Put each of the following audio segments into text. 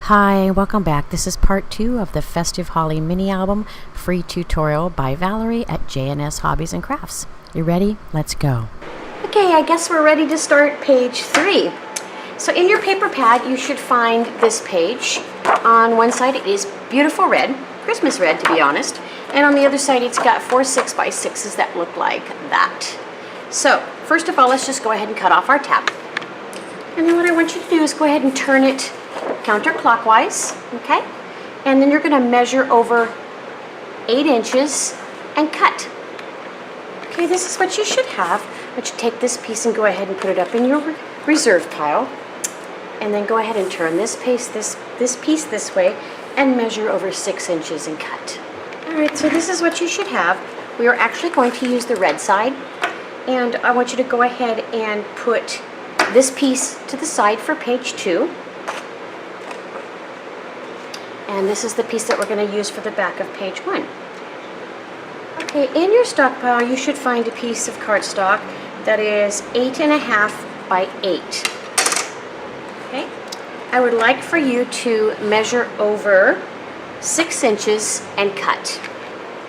Hi, welcome back. This is part 2 of the Festive Holly mini album free tutorial by Valerie at J&S Hobbies and Crafts. You ready? Let's go. Okay, I guess we're ready to start page 3. So in your paper pad you should find this page. On one side it is beautiful red, Christmas red to be honest, and on the other side it's got 4 6x6s that look like that. So first of all, let's just go ahead and cut off our tab. And then what I want you to do is go ahead and turn it counterclockwise, okay? And then you're going to measure over 8 inches and cut. Okay, this is what you should have. But you take this piece and go ahead and put it up in your reserve pile. And then go ahead and turn this piece this way and measure over 6 inches and cut. Alright, so this is what you should have. We are actually going to use the red side. And I want you to go ahead and put this piece to the side for page 2. And this is the piece that we're going to use for the back of page 1. Okay, in your stockpile you should find a piece of cardstock that is 8.5 by 8. Okay, I would like for you to measure over 6 inches and cut.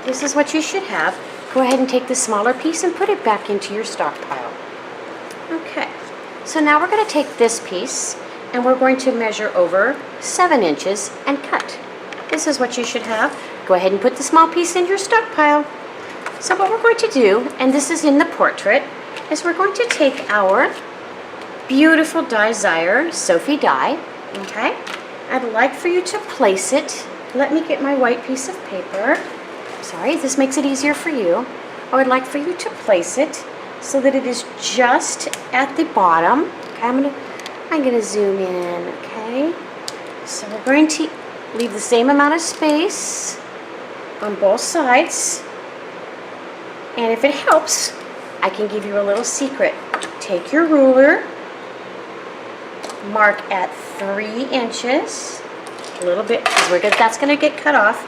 This is what you should have. Go ahead and take the smaller piece and put it back into your stockpile. Okay, so now we're going to take this piece and we're going to measure over 7 inches and cut. This is what you should have. Go ahead and put the small piece in your stockpile. So what we're going to do, and this is in the portrait, is we're going to take our beautiful Desire Sophie die, okay? I'd like for you to place it. Let me get my white piece of paper. Sorry, this makes it easier for you. I would like for you to place it so that it is just at the bottom. Okay, I'm gonna zoom in, okay? So we're going to leave the same amount of space on both sides. And if it helps, I can give you a little secret. Take your ruler, mark at 3 inches, a little bit, because that's gonna get cut off,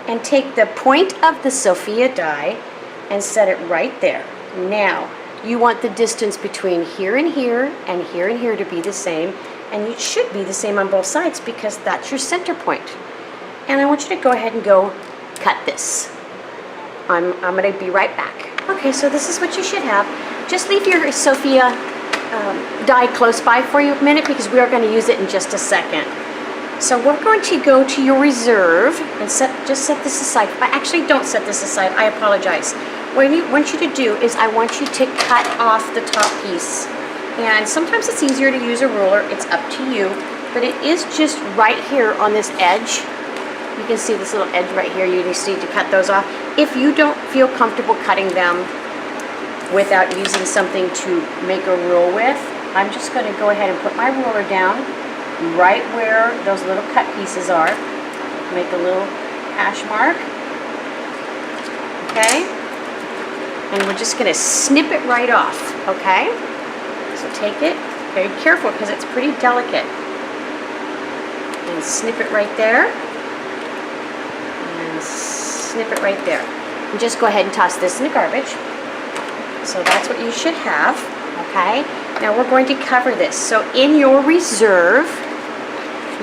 and take the point of the Sophia die and set it right there. Now, you want the distance between here and here and here to be the same, and it should be the same on both sides because that's your center point. And I want you to go ahead and go cut this. I'm going to be right back. Okay, so this is what you should have. Just leave your Sophia die close by for you a minute because we are going to use it in just a second. So we're going to go to your reserve and just set this aside. Actually, don't set this aside. I apologize. What I want you to do is I want you to cut off the top piece. And sometimes it's easier to use a ruler. It's up to you. But it is just right here on this edge. You can see this little edge right here. You just need to cut those off. If you don't feel comfortable cutting them without using something to make a rule with, I'm just going to go ahead and put my ruler down right where those little cut pieces are. Make a little hash mark. Okay? And we're just going to snip it right off, okay? So take it, very careful because it's pretty delicate. And snip it right there. And snip it right there. And just go ahead and toss this in the garbage. So that's what you should have, okay? Now we're going to cover this. So in your reserve,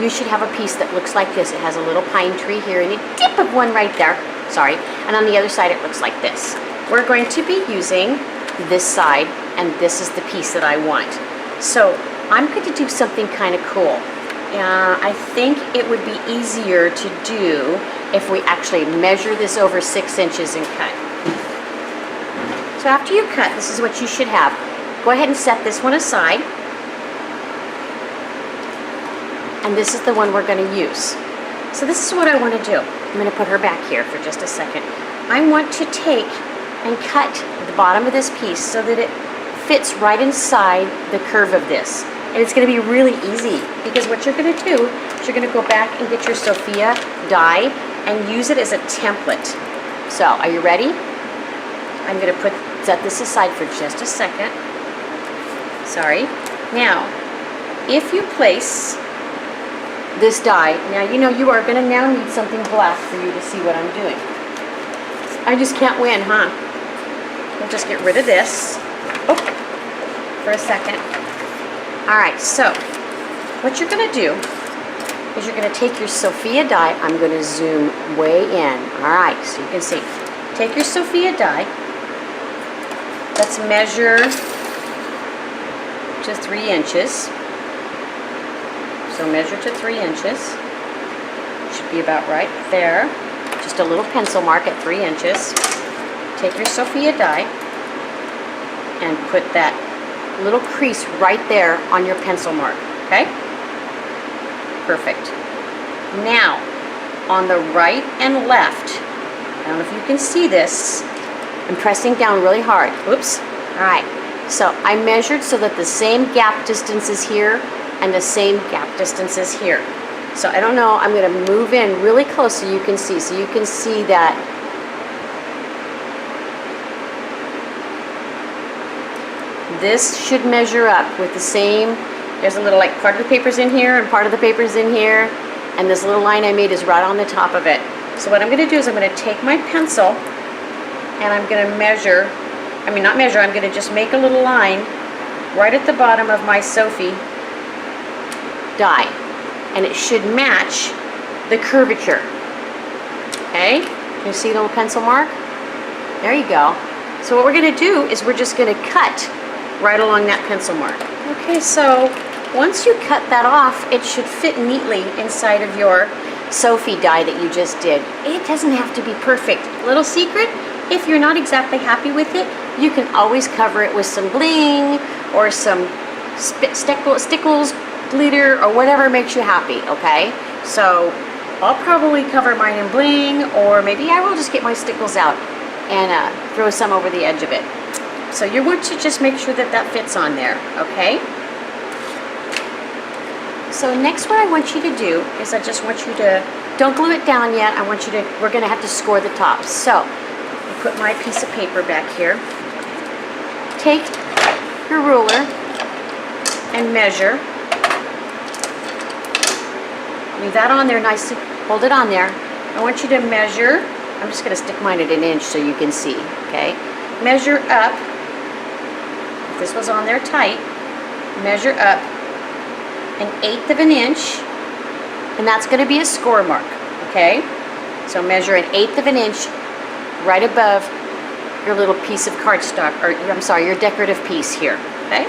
you should have a piece that looks like this. It has a little pine tree here and a tip of one right there. Sorry. And on the other side it looks like this. We're going to be using this side, and this is the piece that I want. So I'm going to do something kind of cool. I think it would be easier to do if we actually measure this over 6 inches and cut. So after you cut, this is what you should have. Go ahead and set this one aside. And this is the one we're going to use. So this is what I want to do. I'm going to put her back here for just a second. I want to take and cut the bottom of this piece so that it fits right inside the curve of this. And it's going to be really easy because what you're going to do is you're going to go back and get your Sophia die and use it as a template. So, are you ready? I'm going to set this aside for just a second. Sorry. Now, if you place this die, now you know you are going to now need something black for you to see what I'm doing. I just can't win, huh? We'll just get rid of this. Oh, for a second. All right, so what you're going to do is you're going to take your Sophia die. I'm going to zoom way in. All right, so you can see. Take your Sophia die. Let's measure to 3 inches. So measure to 3 inches. Should be about right there. Just a little pencil mark at 3 inches. Take your Sophia die and put that little crease right there on your pencil mark, okay? Perfect. Now, on the right and left, I don't know if you can see this, I'm pressing down really hard. Oops. All right. So I measured so that the same gap distance is here and the same gap distance is here. So I don't know, I'm going to move in really close so you can see. So you can see that this should measure up with the same, there's a little like part of the paper's in here and part of the paper's in here, and this little line I made is right on the top of it. So what I'm going to do is I'm going to take my pencil and I'm going to measure, I'm going to just make a little line right at the bottom of my Sophie die, and it should match the curvature. Okay, you see the little pencil mark? There you go. So what we're going to do is we're just going to cut right along that pencil mark. Okay, so once you cut that off, it should fit neatly inside of your Sophie die that you just did. It doesn't have to be perfect. Little secret, if you're not exactly happy with it, you can always cover it with some bling or some stickles, glitter, or whatever makes you happy, okay? So I'll probably cover mine in bling, or maybe I will just get my stickles out and throw some over the edge of it. So you want to just make sure that that fits on there, okay? So next what I want you to do is I just want you to, don't glue it down yet, I want you to, we're going to have to score the top. So I put my piece of paper back here. Take your ruler and measure. Leave that on there nicely, hold it on there. I want you to measure, I'm just going to stick mine at 1 inch so you can see, okay? Measure up, if this was on there tight, measure up 1/8 of an inch, and that's going to be a score mark, okay? So measure 1/8 of an inch right above your little piece of cardstock, or I'm sorry, your decorative piece here, okay?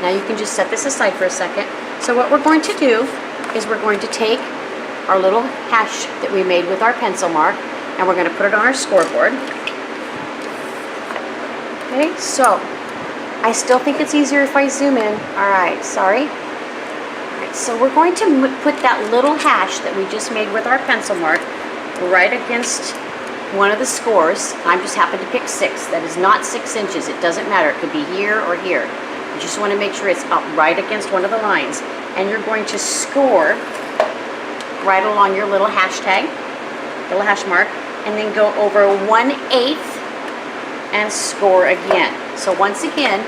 Now you can just set this aside for a second. So what we're going to do is we're going to take our little hash that we made with our pencil mark, and we're going to put it on our scoreboard. Okay, so I still think it's easier if I zoom in. All right, sorry. All right, so we're going to put that little hash that we just made with our pencil mark right against one of the scores. I just happened to pick 6. That is not 6 inches. It doesn't matter. It could be here or here. You just want to make sure it's up right against one of the lines. And you're going to score right along your little hashtag, little hash mark, and then go over 1/8 and score again. So once again,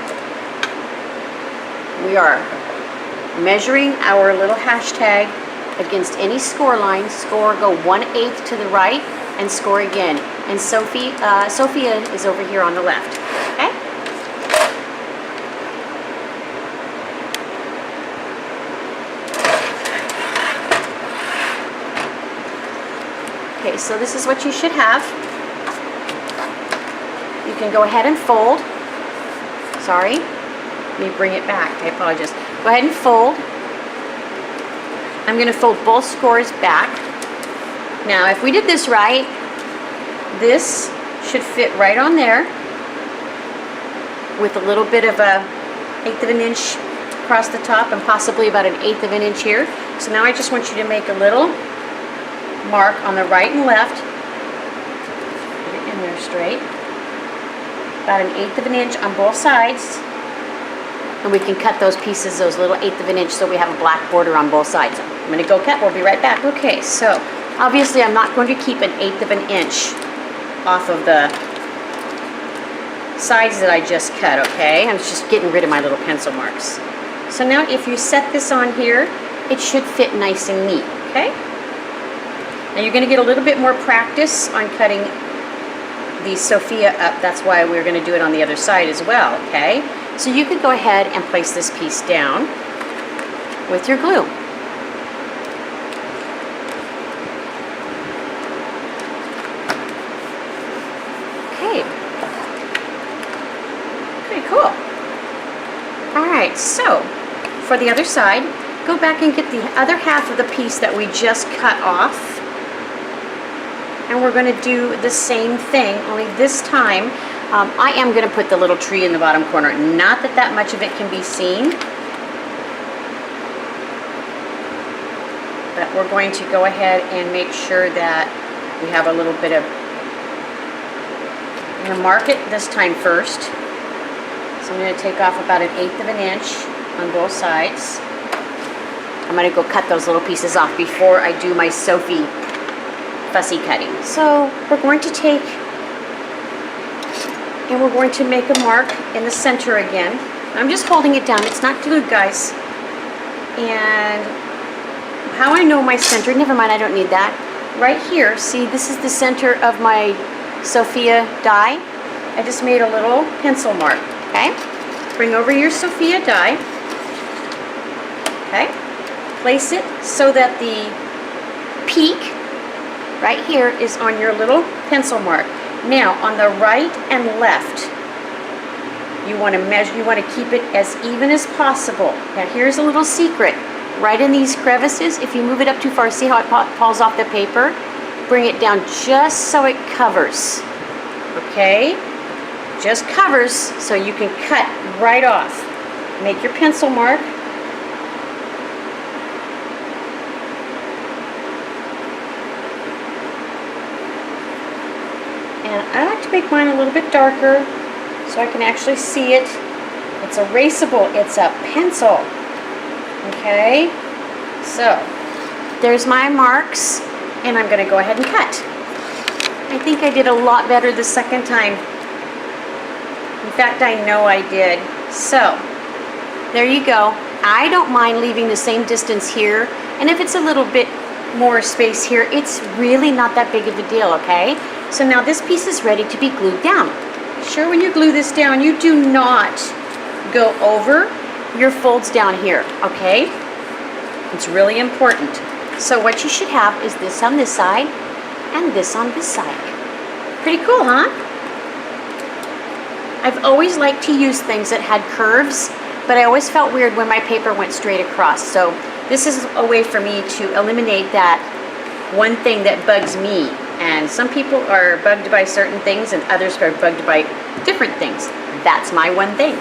we are measuring our little hashtag against any score line. Score, go 1/8 to the right, and score again. And Sophia is over here on the left. Okay? Okay, so this is what you should have. You can go ahead and fold. Sorry, let me bring it back. I apologize. Go ahead and fold. I'm going to fold both scores back. Now, if we did this right, this should fit right on there with a little bit of a 1/8 of an inch across the top and possibly about 1/8 of an inch here. So now I just want you to make a little mark on the right and left. Put it in there straight. About 1/8 of an inch on both sides. And we can cut those pieces, those little 1/8 of an inch, so we have a black border on both sides. I'm going to go cut. We'll be right back. Okay, so obviously I'm not going to keep 1/8 of an inch off of the sides that I just cut, okay? I'm just getting rid of my little pencil marks. So now if you set this on here, it should fit nice and neat, okay? Now you're going to get a little bit more practice on cutting the Sophia up. That's why we're going to do it on the other side as well, okay? So you could go ahead and place this piece down. with your glue. Okay. Pretty cool. Alright, so for the other side, go back and get the other half of the piece that we just cut off. And we're going to do the same thing, only this time I am going to put the little tree in the bottom corner. Not that that much of it can be seen, but we're going to go ahead and make sure that we have a little bit of, I'm going to mark it this time first. So I'm going to take off about 1/8 of an inch on both sides. I'm going to go cut those little pieces off before I do my Sophie fussy cutting. So we're going to take and we're going to make a mark in the center again. I'm just holding it down. It's not glued, guys. And how I know my center, never mind, I don't need that. Right here, see, this is the center of my Sophia die. I just made a little pencil mark, okay? Bring over your Sophia die, okay? Place it so that the peak right here is on your little pencil mark. Now, on the right and left, you want to measure, you want to keep it as even as possible. Now, here's a little secret. Right in these crevices, if you move it up too far, see how it falls off the paper? Bring it down just so it covers, okay? Just covers so you can cut right off. Make your pencil mark. And I like to make mine a little bit darker so I can actually see it. It's erasable, it's a pencil. Okay, so there's my marks, and I'm going to go ahead and cut. I think I did a lot better the second time. In fact, I know I did. So, there you go. I don't mind leaving the same distance here, and if it's a little bit more space here, it's really not that big of a deal, okay? So now this piece is ready to be glued down. Sure, when you glue this down, you do not go over your folds down here, okay? It's really important. So what you should have is this on this side and this on this side. Pretty cool, huh? I've always liked to use things that had curves, but I always felt weird when my paper went straight across. So this is a way for me to eliminate that one thing that bugs me. And some people are bugged by certain things and others are bugged by different things. That's my one thing.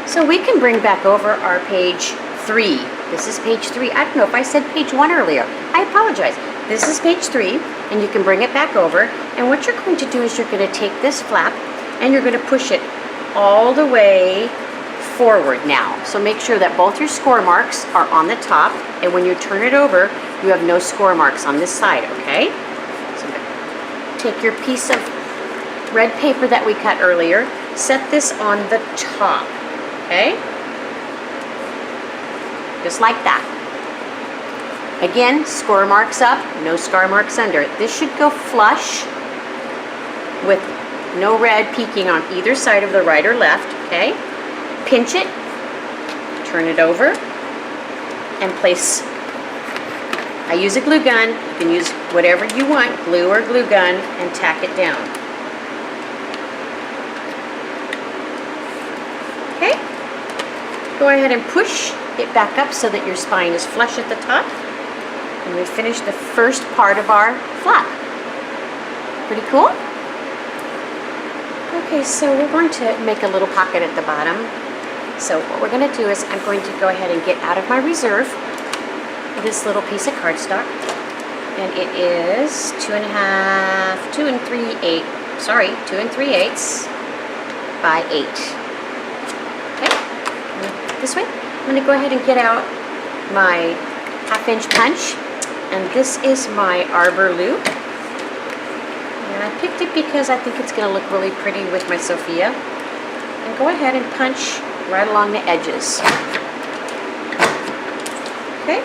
So we can bring back over our page 3. This is page 3. I don't know if I said page 1 earlier. I apologize. This is page 3, and you can bring it back over. And what you're going to do is you're going to take this flap and you're going to push it all the way forward now. So make sure that both your score marks are on the top, and when you turn it over, you have no score marks on this side, okay? So take your piece of red paper that we cut earlier, set this on the top. Okay? Just like that. Again, score marks up, no score marks under. This should go flush with no red peeking on either side of the right or left, okay? Pinch it, turn it over, and place. I use a glue gun. You can use whatever you want, glue or glue gun, and tack it down. Okay? Go ahead and push it back up so that your spine is flush at the top. And we finish the first part of our flap. Pretty cool? Okay, so we're going to make a little pocket at the bottom. So what we're going to do is I'm going to go ahead and get out of my reserve this little piece of cardstock. And it is 2 3/8 by 8. Okay, this way. I'm going to go ahead and get out my 1/2 inch punch, and this is my arbor loop. And I picked it because I think it's going to look really pretty with my Sophia. And go ahead and punch right along the edges. Okay.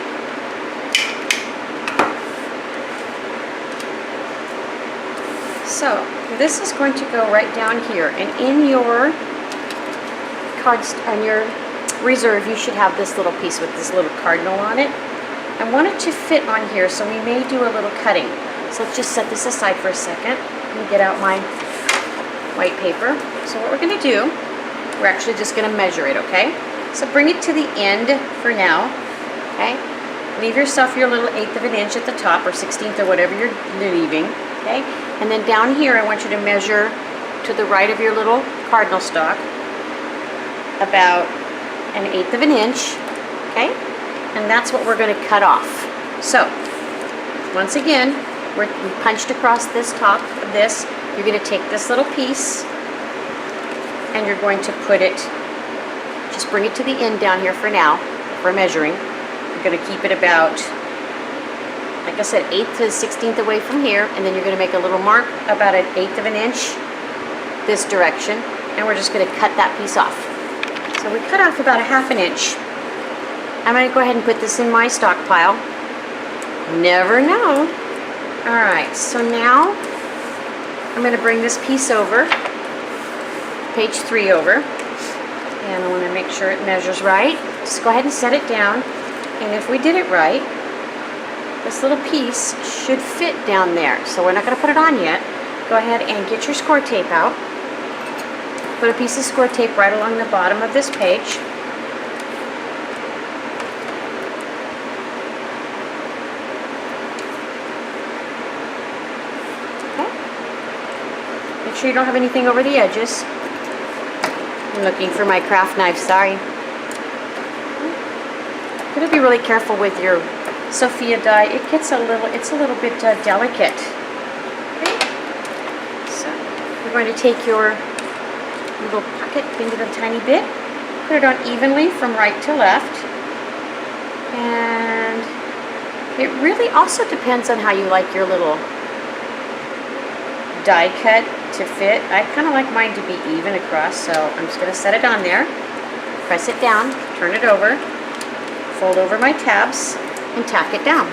So this is going to go right down here, and in your reserve, you should have this little piece with this little cardinal on it. I want it to fit on here, so we may do a little cutting. So let's just set this aside for a second. Let me get out my white paper. So what we're going to do, we're actually just going to measure it, okay? So bring it to the end for now, okay? Leave yourself your little 1/8 of an inch at the top, or 1/16 or whatever you're leaving, okay? And then down here, I want you to measure to the right of your little cardinal stalk about 1/8 of an inch, okay? And that's what we're going to cut off. So, once again, we punched across this top of this. You're going to take this little piece and you're going to put it, just bring it to the end down here for now, for measuring. You're going to keep it about, like I said, 1/8 to 1/16 away from here, and then you're going to make a little mark about 1/8 of an inch this direction, and we're just going to cut that piece off. So we cut off about 1/2 inch. I'm going to go ahead and put this in my stockpile. Never know. Alright, so now I'm going to bring this piece over, page 3 over, and I want to make sure it measures right. Just go ahead and set it down, and if we did it right, this little piece should fit down there. So we're not going to put it on yet. Go ahead and get your score tape out. Put a piece of score tape right along the bottom of this page. Okay. Make sure you don't have anything over the edges. I'm looking for my craft knife, sorry. You gotta be really careful with your Sophia die. It gets it's a little bit delicate. Okay. So you're going to take your little pocket, bend it a tiny bit, put it on evenly from right to left, and it really also depends on how you like your little die cut to fit. I kind of like mine to be even across, so I'm just going to set it on there, press it down, turn it over, fold over my tabs, and tack it down.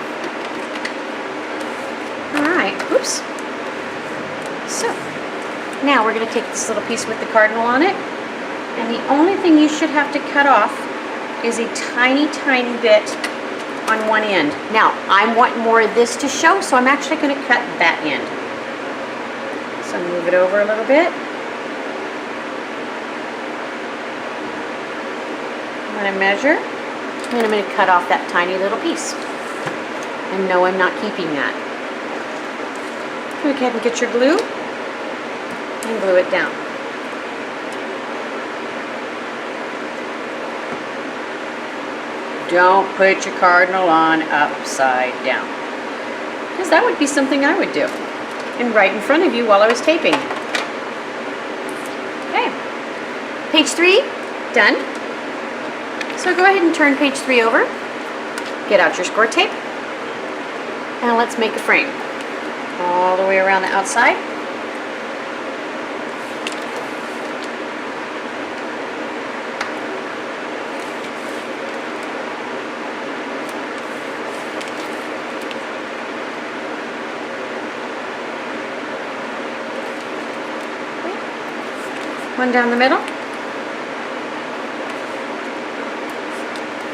Alright, oops. So, now we're going to take this little piece with the cardinal on it, and the only thing you should have to cut off is a tiny, tiny bit on one end. Now, I want more of this to show, so I'm actually going to cut that end. So move it over a little bit. I'm going to measure, and I'm going to cut off that tiny little piece. And no, I'm not keeping that. Go ahead and get your glue and glue it down. Don't put your cardinal on upside down, because that would be something I would do, and right in front of you while I was taping. Okay, page 3 done. So go ahead and turn page 3 over, get out your score tape, and let's make a frame all the way around the outside. One down the middle,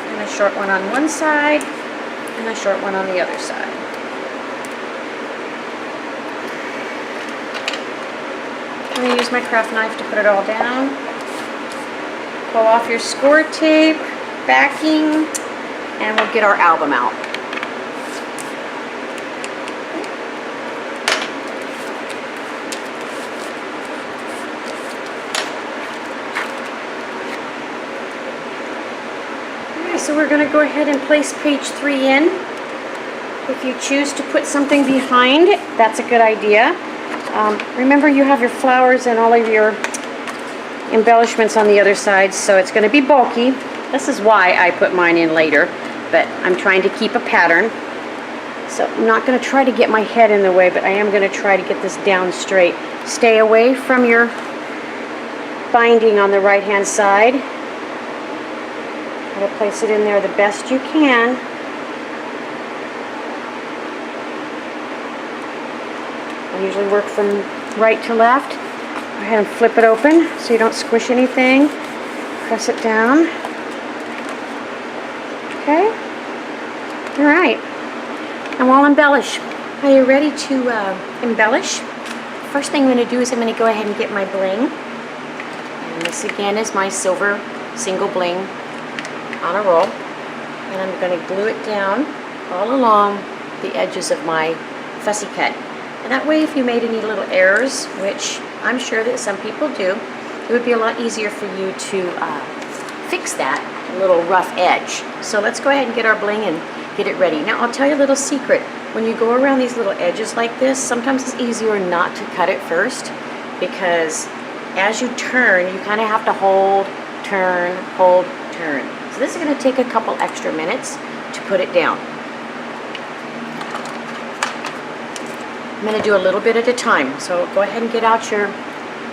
and a short one on one side, and a short one on the other side. I'm going to use my craft knife to put it all down. Pull off your score tape, backing, and we'll get our album out. So we're going to go ahead and place page 3 in. If you choose to put something behind, that's a good idea. Remember, you have your flowers and all of your embellishments on the other side, so it's going to be bulky. This is why I put mine in later, but I'm trying to keep a pattern. So I'm not going to try to get my head in the way, but I am going to try to get this down straight. Stay away from your binding on the right-hand side. Try to place it in there the best you can. I usually work from right to left. Go ahead and flip it open so you don't squish anything. Press it down. All right, and we'll embellish. Are you ready to embellish? First thing I'm going to do is I'm going to go ahead and get my bling. And this again is my silver single bling on a roll. And I'm going to glue it down all along the edges of my fussy cut. And that way if you made any little errors, which I'm sure that some people do, it would be a lot easier for you to fix that little rough edge. So let's go ahead and get our bling and get it ready. Now I'll tell you a little secret. When you go around these little edges like this, sometimes it's easier not to cut it first, because as you turn, you kind of have to hold, turn, hold, turn. So this is going to take a couple extra minutes to put it down. I'm going to do a little bit at a time. So go ahead and get out your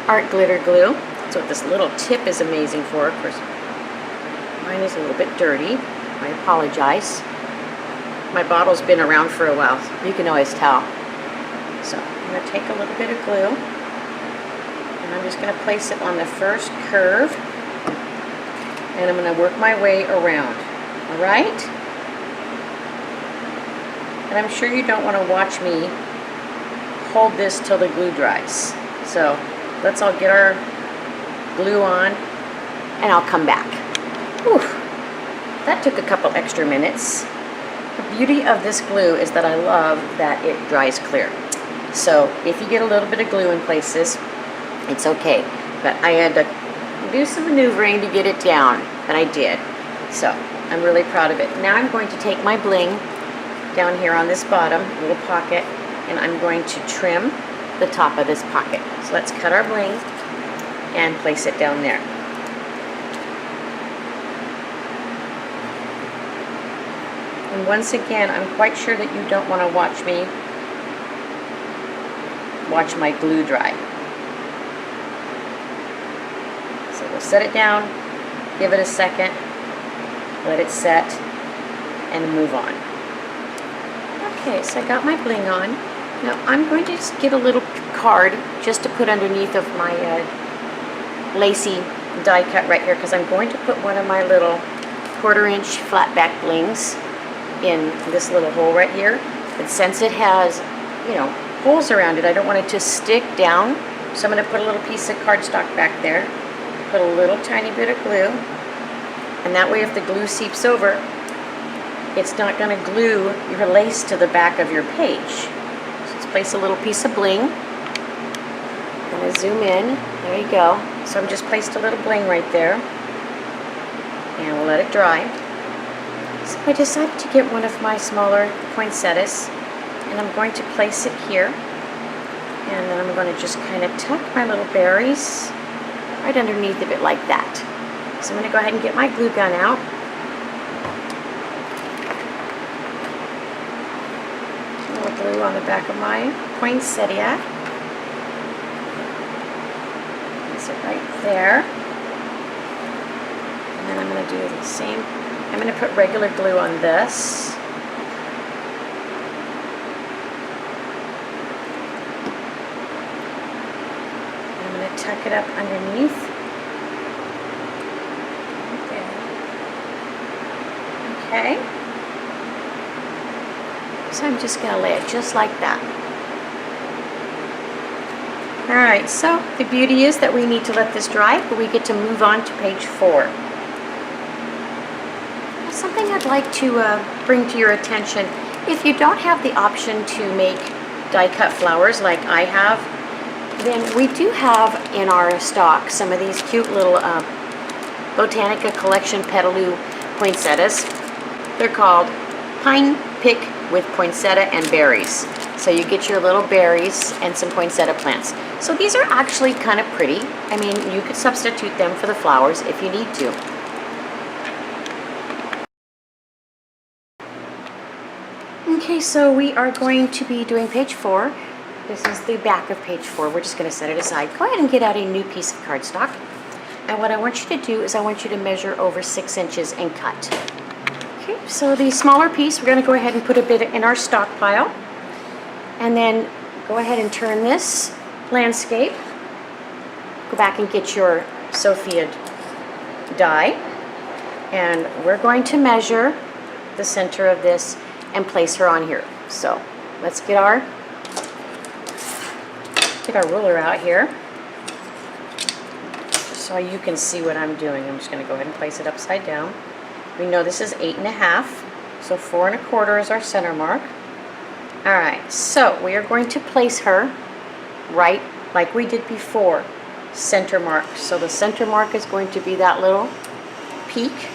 art glitter glue. That's what this little tip is amazing for. Of course, mine is a little bit dirty. I apologize. My bottle's been around for a while. You can always tell. So I'm going to take a little bit of glue, and I'm just going to place it on the first curve, and I'm going to work my way around. All right? And I'm sure you don't want to watch me hold this till the glue dries. So let's all get our glue on, and I'll come back. Whew. That took a couple extra minutes. The beauty of this glue is that I love that it dries clear. So if you get a little bit of glue in places, it's okay. But I had to do some maneuvering to get it down, and I did. So I'm really proud of it. Now I'm going to take my bling down here on this bottom little pocket, and I'm going to trim the top of this pocket. So let's cut our bling and place it down there. And once again, I'm quite sure that you don't want to watch my glue dry. So we'll set it down, give it a second, let it set, and move on. Okay, so I got my bling on. Now I'm going to just get a little card just to put underneath of my lacy die cut right here, because I'm going to put one of my little 1/4-inch flat back blings in this little hole right here. But since it has, holes around it, I don't want it to stick down. So I'm going to put a little piece of cardstock back there, put a little tiny bit of glue, and that way if the glue seeps over, it's not going to glue your lace to the back of your page. So let's place a little piece of bling. I'm going to zoom in. There you go. So I'm just placed a little bling right there, and we'll let it dry. So I decided to get one of my smaller poinsettias, and I'm going to place it here, and then I'm going to just kind of tuck my little berries right underneath of it like that. So I'm going to go ahead and get my glue gun out. A little glue on the back of my poinsettia. Place it right there. And then I'm going to do the same. I'm going to put regular glue on this. I'm going to tuck it up underneath. Okay. So I'm just going to lay it just like that. Alright, so the beauty is that we need to let this dry, but we get to move on to page 4. Something I'd like to bring to your attention, if you don't have the option to make die cut flowers like I have, then we do have in our stock some of these cute little Botanica Collection Petaloo poinsettias. They're called Pine Pick with Poinsettia and Berries. So you get your little berries and some poinsettia plants. So these are actually kind of pretty. I mean, you could substitute them for the flowers if you need to. Okay, so we are going to be doing page 4. This is the back of page 4. We're just going to set it aside. Go ahead and get out a new piece of cardstock. And what I want you to do is I want you to measure over 6 inches and cut. Okay, so the smaller piece, we're going to go ahead and put a bit in our stockpile. And then go ahead and turn this landscape. Go back and get your Sophia die. And we're going to measure the center of this and place her on here. So let's get our ruler out here so you can see what I'm doing. I'm just going to go ahead and place it upside down. We know this is 8.5, so 4 1/4 is our center mark. All right, so we are going to place her right like we did before, center mark. So the center mark is going to be that little peak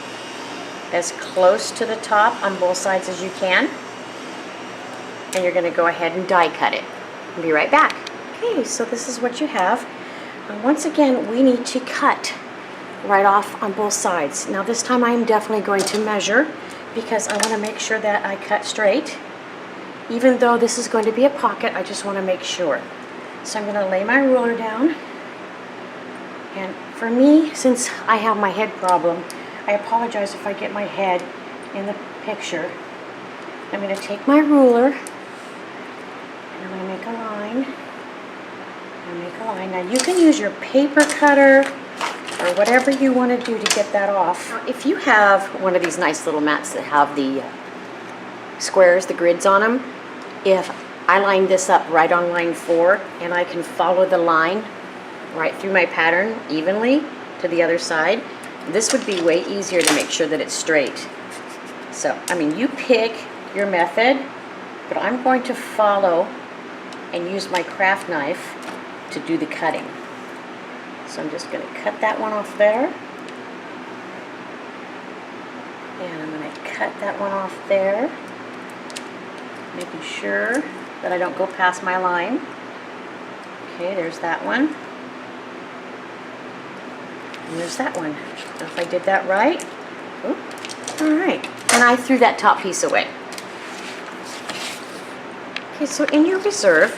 as close to the top on both sides as you can. And you're going to go ahead and die cut it. I'll be right back. Okay, so this is what you have. Once again, we need to cut right off on both sides. Now this time I am definitely going to measure because I want to make sure that I cut straight. Even though this is going to be a pocket, I just want to make sure. So I'm going to lay my ruler down. And for me, since I have my head problem, I apologize if I get my head in the picture. I'm going to take my ruler and I'm going to make a line. Now you can use your paper cutter or whatever you want to do to get that off. Now, if you have one of these nice little mats that have the squares, the grids on them, if I line this up right on line 4 and I can follow the line right through my pattern evenly to the other side, this would be way easier to make sure that it's straight. So, I mean, you pick your method, but I'm going to follow and use my craft knife to do the cutting. So I'm just going to cut that one off there. And I'm going to cut that one off there. Making sure that I don't go past my line. Okay, there's that one. And there's that one. So if I did that right. Ooh, all right. And I threw that top piece away. Okay, so in your reserve,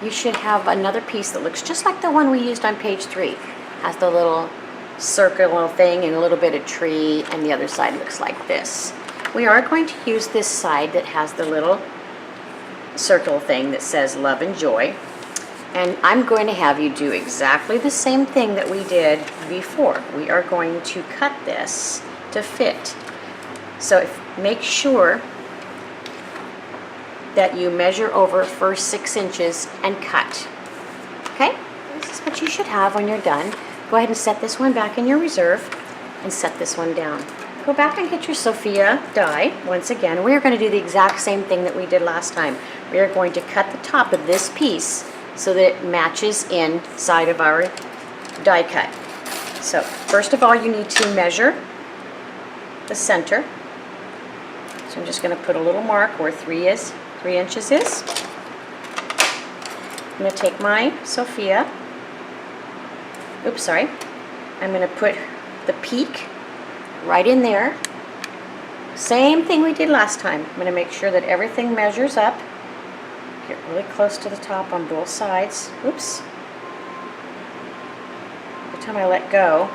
you should have another piece that looks just like the one we used on page 3. Has the little circular thing and a little bit of tree, and the other side looks like this. We are going to use this side that has the little circle thing that says love and joy. And I'm going to have you do exactly the same thing that we did before. We are going to cut this to fit. So make sure that you measure over first 6 inches and cut. Okay? This is what you should have when you're done. Go ahead and set this one back in your reserve and set this one down. Go back and get your Sophia die. Once again, we are going to do the exact same thing that we did last time. We are going to cut the top of this piece so that it matches inside of our die cut. So first of all, you need to measure the center. So I'm just going to put a little mark where 3 inches is. I'm going to take my Sophia. Oops, sorry. I'm going to put the peak right in there. Same thing we did last time. I'm going to make sure that everything measures up. Get really close to the top on both sides. Oops. Every time I let go,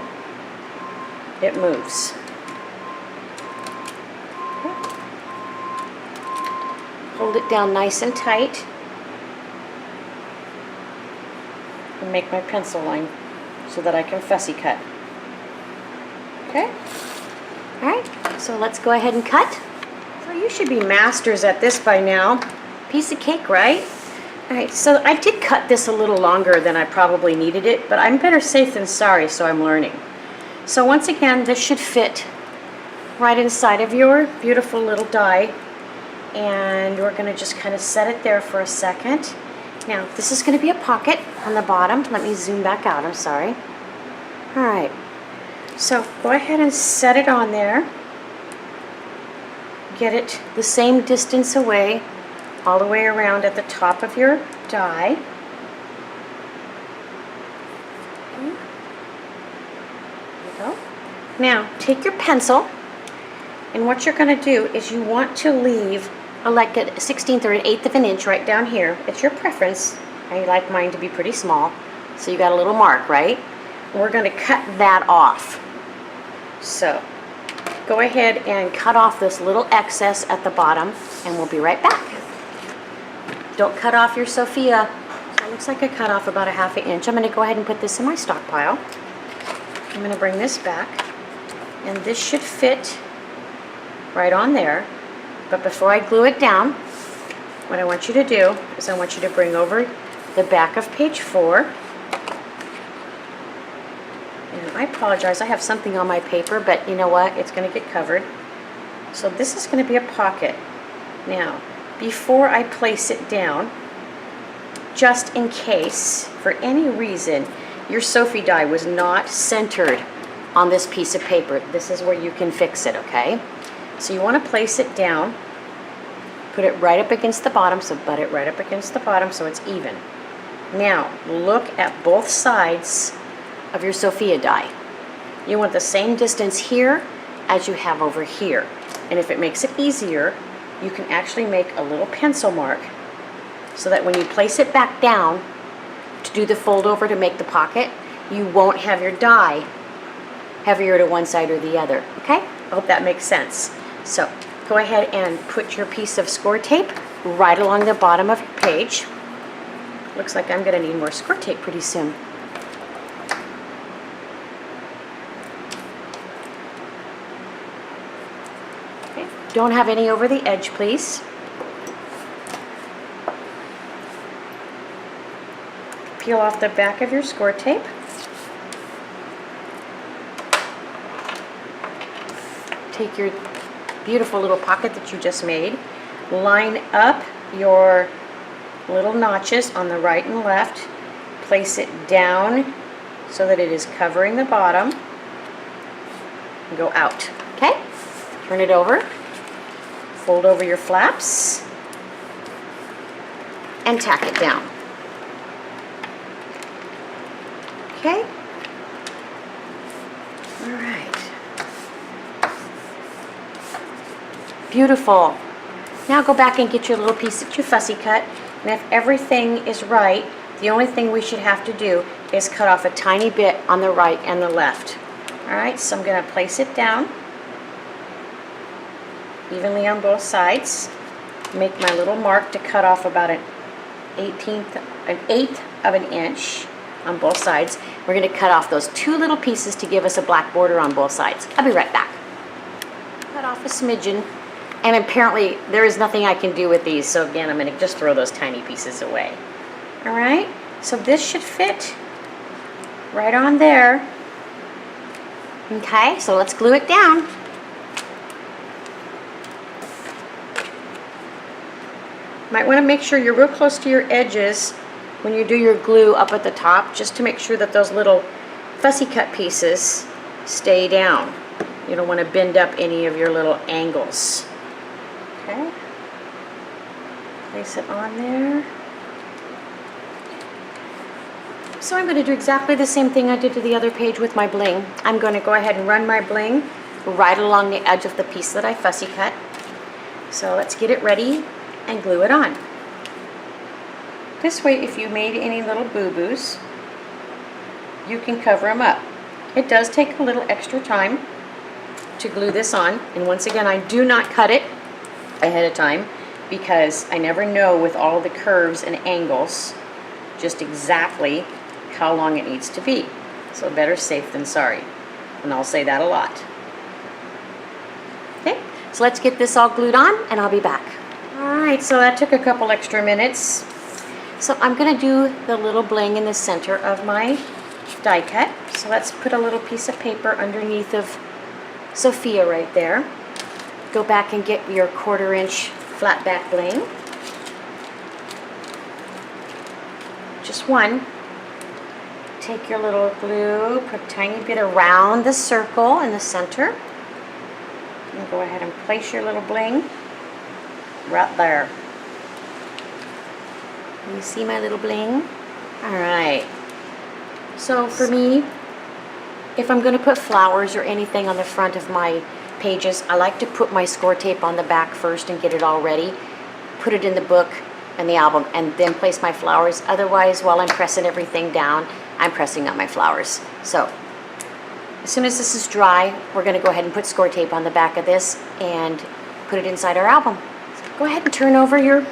it moves. Hold it down nice and tight. And make my pencil line so that I can fussy cut. Okay? Alright, so let's go ahead and cut. So you should be masters at this by now. Piece of cake, right? Alright, so I did cut this a little longer than I probably needed it, but I'm better safe than sorry, so I'm learning. So once again, this should fit right inside of your beautiful little die. And we're going to just kind of set it there for a second. Now, this is going to be a pocket on the bottom. Let me zoom back out, I'm sorry. Alright, so go ahead and set it on there. Get it the same distance away, all the way around at the top of your die. Okay. There you go. Now, take your pencil, and what you're going to do is you want to leave like a 1/16 or an 1/8 of an inch right down here. It's your preference. I like mine to be pretty small. So you got a little mark, right? And we're going to cut that off. So go ahead and cut off this little excess at the bottom, and we'll be right back. Don't cut off your Sophia. So it looks like I cut off about a 1/2 inch. I'm going to go ahead and put this in my stockpile. I'm going to bring this back, and this should fit right on there. But before I glue it down, what I want you to do is I want you to bring over the back of page 4. And I apologize, I have something on my paper, but you know what? It's going to get covered. So this is going to be a pocket. Now, before I place it down, just in case, for any reason, your Sophie die was not centered on this piece of paper, this is where you can fix it, okay? So you want to place it down, put it right up against the bottom, so butt it right up against the bottom so it's even. Now, look at both sides of your Sophia die. You want the same distance here as you have over here. And if it makes it easier, you can actually make a little pencil mark so that when you place it back down to do the fold over to make the pocket, you won't have your die heavier to one side or the other, okay? I hope that makes sense. So go ahead and put your piece of score tape right along the bottom of your page. Looks like I'm going to need more score tape pretty soon. Okay. Don't have any over the edge, please. Peel off the back of your score tape. Take your beautiful little pocket that you just made. Line up your little notches on the right and left. Place it down so that it is covering the bottom. And go out. Okay? Turn it over. Fold over your flaps. And tack it down. Okay? All right. Beautiful. Now go back and get your little piece that you fussy cut. And if everything is right, the only thing we should have to do is cut off a tiny bit on the right and the left. All right, so I'm going to place it down evenly on both sides. Make my little mark to cut off about an eighth of an inch on both sides. We're going to cut off those two little pieces to give us a black border on both sides. I'll be right back. Cut off a smidgen, and apparently there is nothing I can do with these, so again I'm going to just throw those tiny pieces away. Alright, so this should fit right on there. Okay, so let's glue it down. Might want to make sure you're real close to your edges when you do your glue up at the top, just to make sure that those little fussy cut pieces stay down. You don't want to bend up any of your little angles. Okay. Place it on there. So I'm going to do exactly the same thing I did to the other page with my bling. I'm going to go ahead and run my bling right along the edge of the piece that I fussy cut. So let's get it ready and glue it on. This way, if you made any little boo-boos, you can cover them up. It does take a little extra time to glue this on, and once again, I do not cut it ahead of time because I never know with all the curves and angles just exactly how long it needs to be. So better safe than sorry, and I'll say that a lot. Okay, so let's get this all glued on and I'll be back. Alright, so that took a couple extra minutes. So I'm going to do the little bling in the center of my die cut. So let's put a little piece of paper underneath of Sophia right there. Go back and get your 1/4 inch flat back bling. Just one. Take your little glue, put a tiny bit around the circle in the center. And go ahead and place your little bling right there. You see my little bling? Alright. So for me, if I'm going to put flowers or anything on the front of my pages, I like to put my score tape on the back first and get it all ready. Put it in the book and the album and then place my flowers. Otherwise, while I'm pressing everything down, I'm pressing up my flowers. So as soon as this is dry, we're going to go ahead and put score tape on the back of this and put it inside our album. So go ahead and turn over your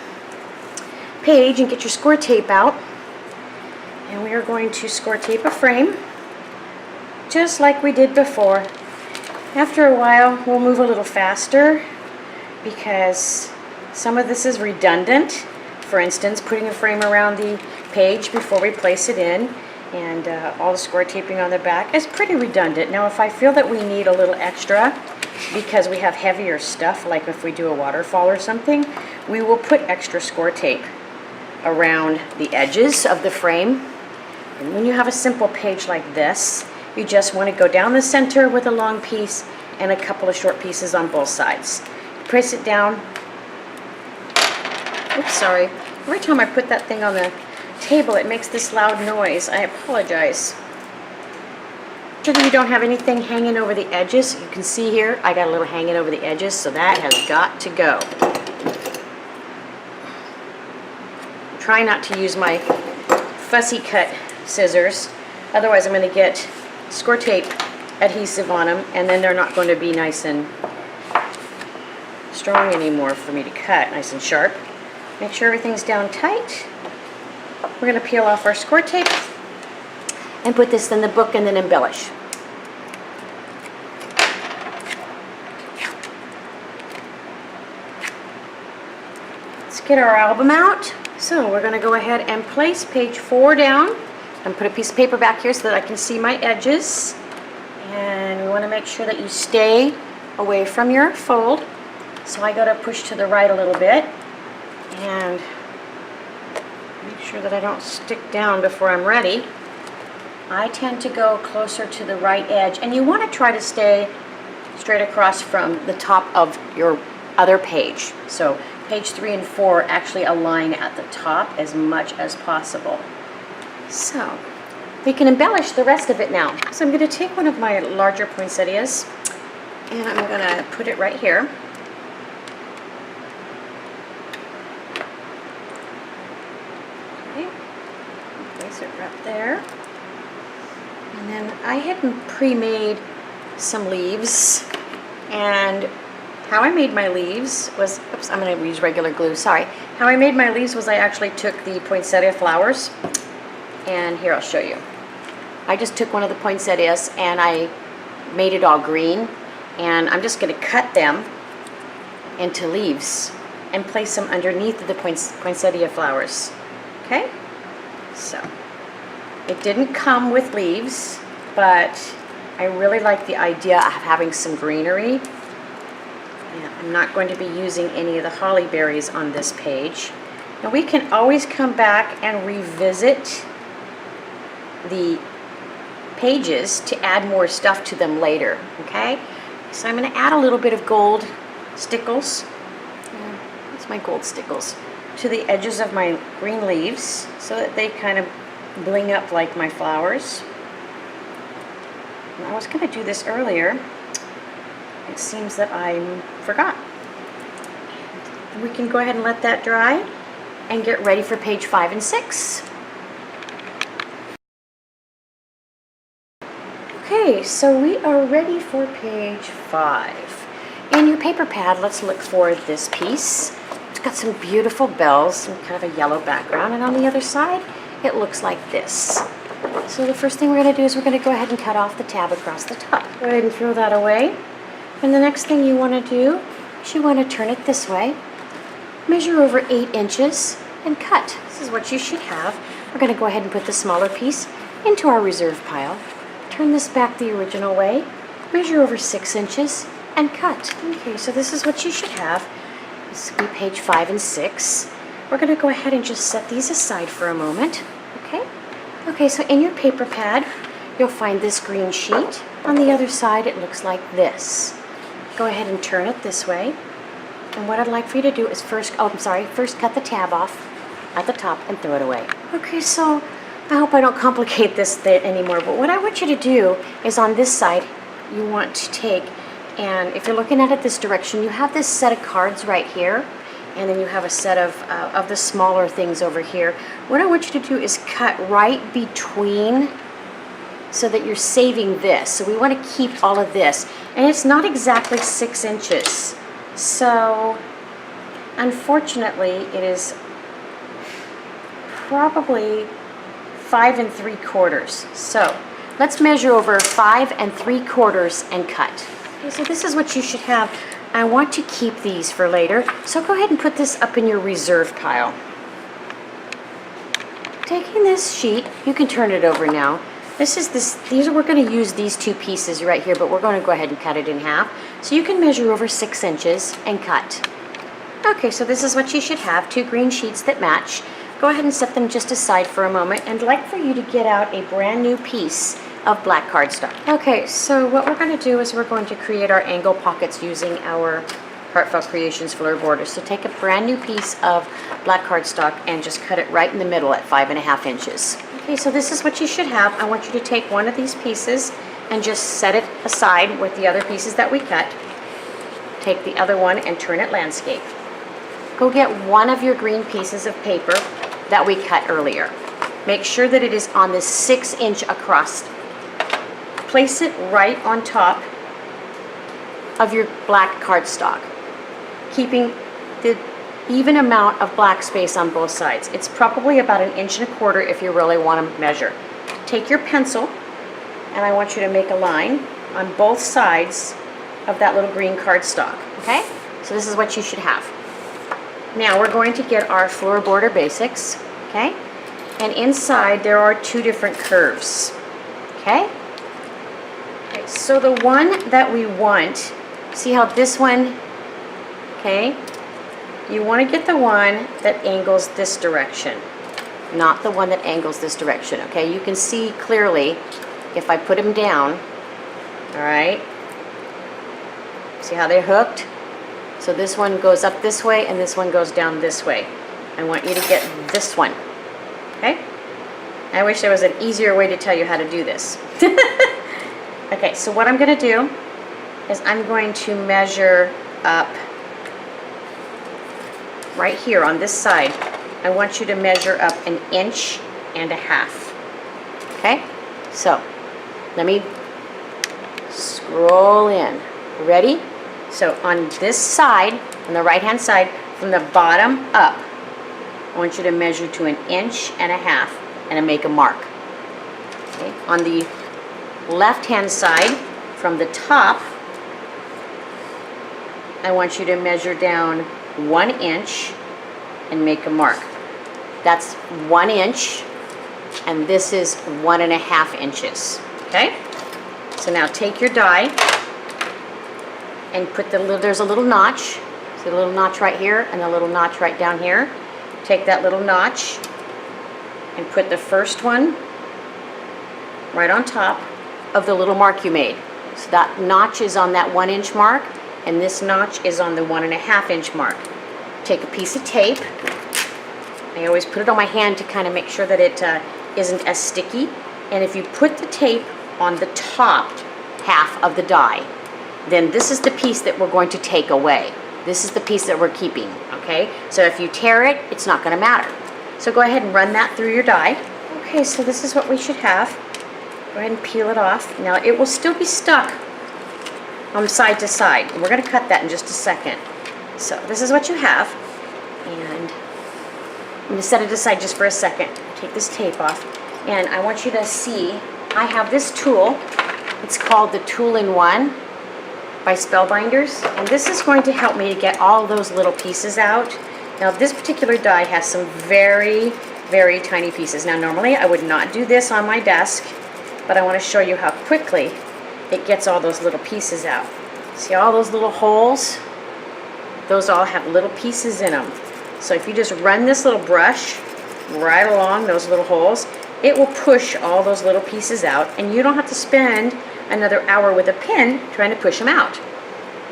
page and get your score tape out, and we are going to score tape a frame just like we did before. After a while we'll move a little faster because some of this is redundant. For instance, putting a frame around the page before we place it in, and all the score taping on the back is pretty redundant. Now if I feel that we need a little extra because we have heavier stuff, like if we do a waterfall or something, we will put extra score tape around the edges of the frame. And when you have a simple page like this, you just want to go down the center with a long piece and a couple of short pieces on both sides. Press it down. Oops, sorry. Every time I put that thing on the table, it makes this loud noise. I apologize. So that you don't have anything hanging over the edges. You can see here, I got a little hanging over the edges, so that has got to go. Try not to use my fussy cut scissors, otherwise I'm going to get score tape adhesive on them, and then they're not going to be nice and strong anymore for me to cut, nice and sharp. Make sure everything's down tight. We're going to peel off our score tape and put this in the book and then embellish. Let's get our album out. So we're going to go ahead and place page 4 down and put a piece of paper back here so that I can see my edges. And we want to make sure that you stay away from your fold. So I got to push to the right a little bit and make sure that I don't stick down before I'm ready. I tend to go closer to the right edge, and you want to try to stay straight across from the top of your other page. So page 3 and 4 actually align at the top as much as possible. So we can embellish the rest of it now. So I'm going to take one of my larger poinsettias and I'm going to put it right here. Okay, place it right there. And then I had pre-made some leaves, and how I made my leaves was, oops, I'm going to use regular glue, sorry. How I made my leaves was I actually took the poinsettia flowers, and here I'll show you. I just took one of the poinsettias and I made it all green, and I'm just going to cut them into leaves and place them underneath the poinsettia flowers. Okay? So, it didn't come with leaves, but I really like the idea of having some greenery. And I'm not going to be using any of the holly berries on this page. Now we can always come back and revisit the pages to add more stuff to them later, okay? So I'm going to add a little bit of gold stickles. That's my gold stickles to the edges of my green leaves so that they kind of bling up like my flowers. And I was going to do this earlier. It seems that I forgot. We can go ahead and let that dry and get ready for page 5 and 6. Okay, so we are ready for page 5. In your paper pad, let's look for this piece. It's got some beautiful bells and kind of a yellow background, and on the other side it looks like this. So the first thing we're going to do is we're going to go ahead and cut off the tab across the top. Go ahead and throw that away. And the next thing you want to do is you want to turn it this way, measure over 8 inches, and cut. This is what you should have. We're going to go ahead and put the smaller piece into our reserve pile. Turn this back the original way, measure over 6 inches, and cut. Okay, so this is what you should have. This will be page 5 and 6. We're going to go ahead and just set these aside for a moment. Okay? Okay, so in your paper pad, you'll find this green sheet. On the other side, it looks like this. Go ahead and turn it this way. And what I'd like for you to do is first cut the tab off at the top and throw it away. Okay, so I hope I don't complicate this anymore, but what I want you to do is on this side, you want to take, and if you're looking at it this direction, you have this set of cards right here, and then you have a set of the smaller things over here. What I want you to do is cut right between so that you're saving this. So we want to keep all of this. And it's not exactly 6 inches. So unfortunately, it is probably 5 3/4. So let's measure over 5 3/4 and cut. Okay, so this is what you should have. I want to keep these for later, so go ahead and put this up in your reserve pile. Taking this sheet, you can turn it over now. We're going to use these two pieces right here, but we're going to go ahead and cut it in half. So you can measure over 6 inches and cut. Okay, so this is what you should have, 2 green sheets that match. Go ahead and set them just aside for a moment, and I'd like for you to get out a brand new piece of black cardstock. Okay, so what we're going to do is we're going to create our angle pockets using our Heartfelt Creations fleur border. So take a brand new piece of black cardstock and just cut it right in the middle at 5.5 inches. Okay, so this is what you should have. I want you to take one of these pieces and just set it aside with the other pieces that we cut. Take the other one and turn it landscape. Go get one of your green pieces of paper that we cut earlier. Make sure that it is on this 6-inch across. Place it right on top of your black cardstock, keeping the even amount of black space on both sides. It's probably about 1.25 inches if you really want to measure. Take your pencil, and I want you to make a line on both sides of that little green cardstock, okay? So this is what you should have. Now we're going to get our fleur border basics, okay? And inside there are 2 different curves, okay? Okay, so the one that we want, see how this one, okay? You want to get the one that angles this direction, not the one that angles this direction, okay? You can see clearly if I put them down, all right? See how they're hooked? So this one goes up this way and this one goes down this way. I want you to get this one, okay? I wish there was an easier way to tell you how to do this. Okay, so what I'm going to do is I'm going to measure up right here on this side. I want you to measure up 1.5 inches. Okay, so let me scroll in. Ready? So on this side, on the right hand side, from the bottom up, I want you to measure to 1.5 inches and make a mark. Okay. On the left hand side, from the top, I want you to measure down 1 inch and make a mark. That's 1 inch, and this is 1.5 inches. Okay? So now take your die and put there's a little notch. See the little notch right here and the little notch right down here. Take that little notch and put the first one right on top of the little mark you made. So that notch is on that 1 inch mark, and this notch is on the 1.5 inch mark. Take a piece of tape. I always put it on my hand to kind of make sure that it isn't as sticky. And if you put the tape on the top half of the die, then this is the piece that we're going to take away. This is the piece that we're keeping, okay? So if you tear it, it's not going to matter. So go ahead and run that through your die. Okay, so this is what we should have. Go ahead and peel it off. Now it will still be stuck on side to side. And we're going to cut that in just a second. So this is what you have. And I'm going to set it aside just for a second. Take this tape off. And I want you to see, I have this tool. It's called the Tool-in-One by Spellbinders, and this is going to help me to get all those little pieces out. Now this particular die has some very, very tiny pieces. Now normally I would not do this on my desk, but I want to show you how quickly it gets all those little pieces out. See all those little holes? Those all have little pieces in them. So if you just run this little brush right along those little holes, it will push all those little pieces out, and you don't have to spend another hour with a pin trying to push them out.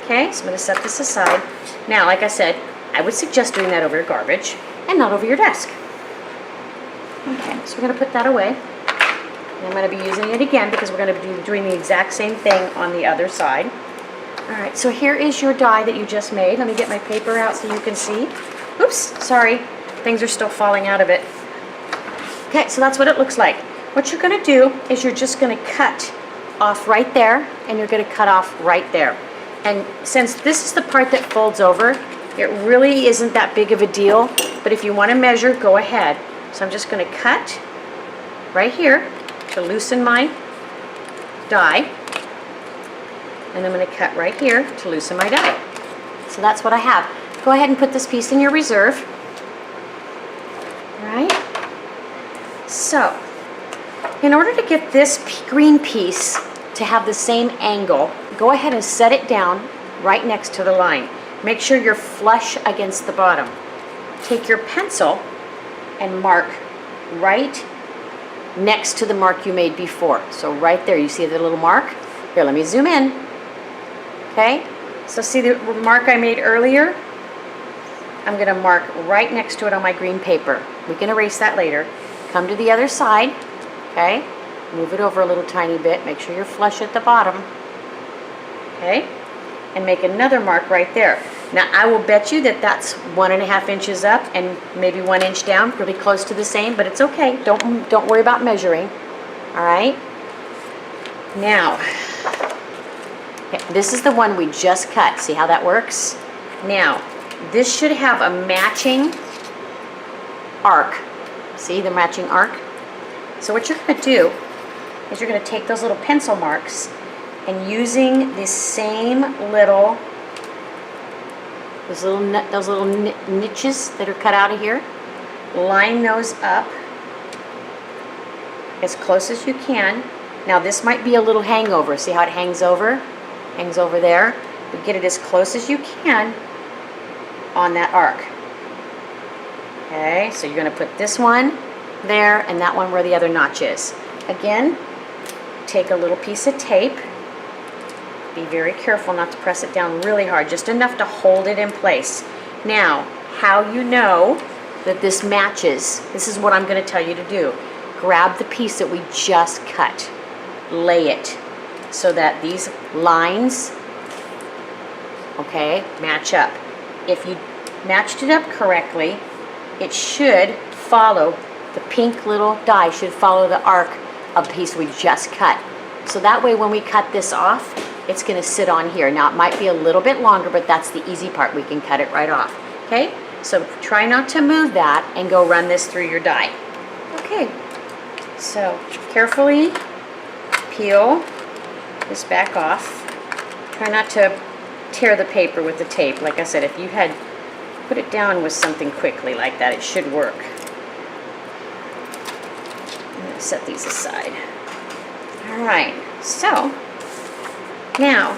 Okay, so I'm going to set this aside. Now, like I said, I would suggest doing that over your garbage and not over your desk. Okay, so we're going to put that away. And I'm going to be using it again because we're going to be doing the exact same thing on the other side. Alright, so here is your die that you just made. Let me get my paper out so you can see. Oops, sorry. Things are still falling out of it. Okay, so that's what it looks like. What you're going to do is you're just going to cut off right there, and you're going to cut off right there. And since this is the part that folds over, it really isn't that big of a deal, but if you want to measure, go ahead. So I'm just going to cut right here to loosen my die, and I'm going to cut right here to loosen my die. So that's what I have. Go ahead and put this piece in your reserve. All right? So, in order to get this green piece to have the same angle, go ahead and set it down right next to the line. Make sure you're flush against the bottom. Take your pencil and mark right next to the mark you made before. So right there, you see the little mark? Here, let me zoom in. Okay? So see the mark I made earlier? I'm going to mark right next to it on my green paper. We can erase that later. Come to the other side. Okay? Move it over a little tiny bit. Make sure you're flush at the bottom. Okay? And make another mark right there. Now I will bet you that that's 1.5 inches up and maybe 1 inch down, really close to the same, but it's okay. Don't worry about measuring. All right? Now, okay, this is the one we just cut. See how that works? Now, this should have a matching arc. See the matching arc? So what you're going to do is you're going to take those little pencil marks and using the same little, those little niches that are cut out of here, line those up as close as you can. Now this might be a little hangover. See how it hangs over? Hangs over there. But get it as close as you can on that arc. Okay, so you're going to put this one there and that one where the other notch is. Again, take a little piece of tape. Be very careful not to press it down really hard, just enough to hold it in place. Now, how you know that this matches, this is what I'm going to tell you to do. Grab the piece that we just cut. Lay it so that these lines, okay, match up. If you matched it up correctly, it should follow, the pink little die should follow the arc of the piece we just cut. So that way when we cut this off, it's going to sit on here. Now it might be a little bit longer, but that's the easy part. We can cut it right off. Okay, so try not to move that and go run this through your die. Okay, so carefully peel this back off. Try not to tear the paper with the tape. Like I said, if you had put it down with something quickly like that, it should work. I'm going to set these aside. All right, so now,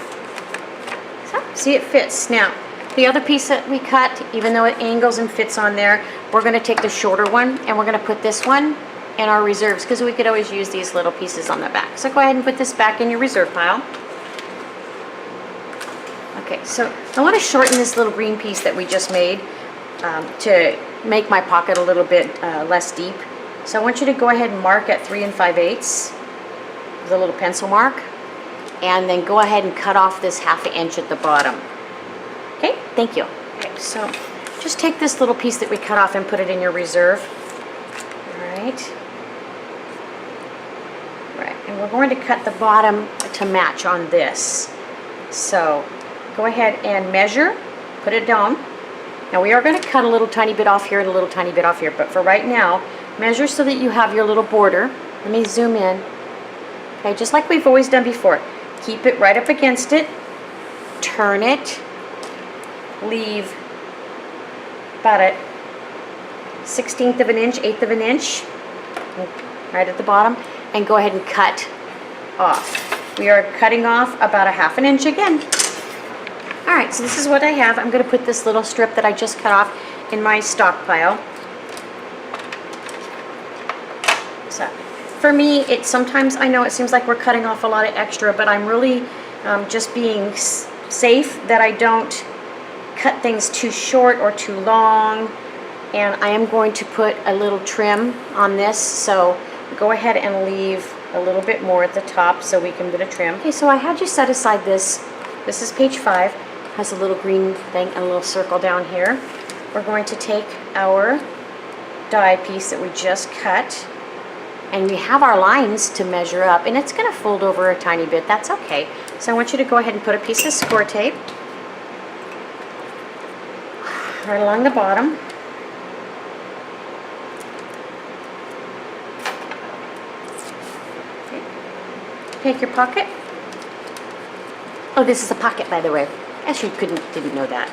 see, it fits. Now, the other piece that we cut, even though it angles and fits on there, we're going to take the shorter one and we're going to put this one in our reserves because we could always use these little pieces on the back. So go ahead and put this back in your reserve pile. Okay, so I want to shorten this little green piece that we just made to make my pocket a little bit less deep. So I want you to go ahead and mark at 3 5/8 with a little pencil mark. And then go ahead and cut off this 1/2 inch at the bottom. Okay, thank you. Okay, so just take this little piece that we cut off and put it in your reserve. All right. Right, and we're going to cut the bottom to match on this. So go ahead and measure, put it down. Now we are going to cut a little tiny bit off here and a little tiny bit off here, but for right now, measure so that you have your little border. Let me zoom in. Okay, just like we've always done before. Keep it right up against it, turn it, leave about a 1/16 of an inch, 1/8 of an inch, right at the bottom, and go ahead and cut off. We are cutting off about a 1/2 inch again. All right, so this is what I have. I'm going to put this little strip that I just cut off in my stockpile. So, for me, it sometimes, I know it seems like we're cutting off a lot of extra, but I'm really just being safe that I don't cut things too short or too long. And I am going to put a little trim on this, so go ahead and leave a little bit more at the top so we can put a trim. Okay, so I had you set aside this. This is page 5. Has a little green thing and a little circle down here. We're going to take our die piece that we just cut. And we have our lines to measure up, and it's going to fold over a tiny bit. That's okay. So I want you to go ahead and put a piece of score tape right along the bottom. Okay. Take your pocket. Oh, this is a pocket, by the way. Guess you didn't know that.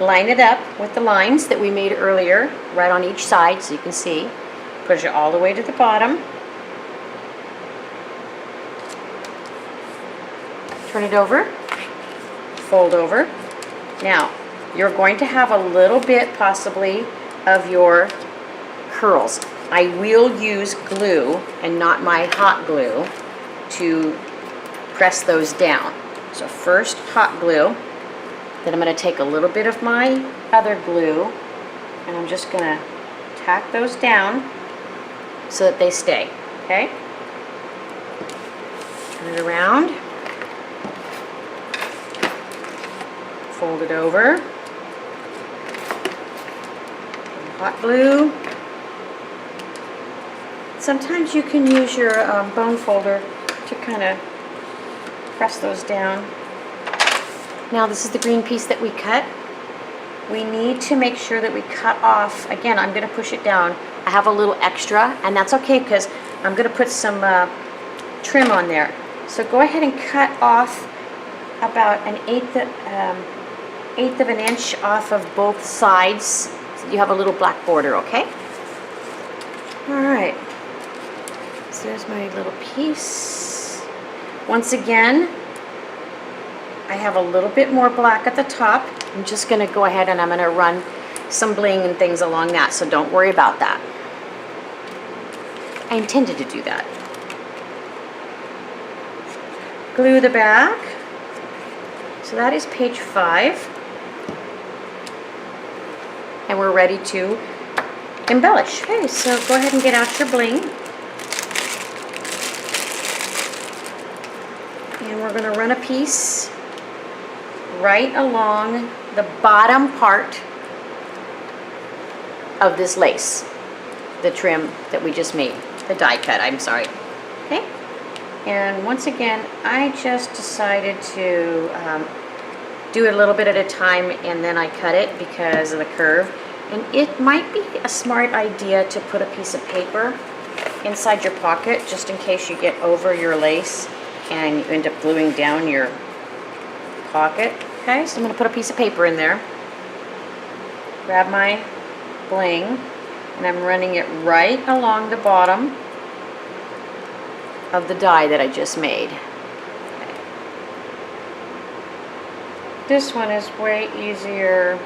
Line it up with the lines that we made earlier, right on each side so you can see. Push it all the way to the bottom. Turn it over, fold over. Now, you're going to have a little bit possibly of your curls. I will use glue and not my hot glue to press those down. So first hot glue, then I'm going to take a little bit of my other glue and I'm just going to tack those down so that they stay, okay? Turn it around, fold it over, hot glue. Sometimes you can use your bone folder to kind of press those down. Now this is the green piece that we cut. We need to make sure that we cut off, again, I'm going to push it down. I have a little extra, and that's okay because I'm going to put some trim on there. So go ahead and cut off about an eighth of an inch off of both sides so you have a little black border, okay? Alright, so there's my little piece. Once again, I have a little bit more black at the top. I'm just going to go ahead and I'm going to run some bling and things along that, so don't worry about that. I intended to do that. Glue the back. So that is page 5. And we're ready to embellish. Okay, so go ahead and get out your bling. And we're going to run a piece right along the bottom part of this lace, the trim that we just made, the die cut, I'm sorry. Okay, and once again, I just decided to do it a little bit at a time and then I cut it because of the curve. And it might be a smart idea to put a piece of paper inside your pocket just in case you get over your lace and you end up gluing down your pocket. Okay, so I'm going to put a piece of paper in there, grab my bling, and I'm running it right along the bottom of the die that I just made. Okay. This one is way easier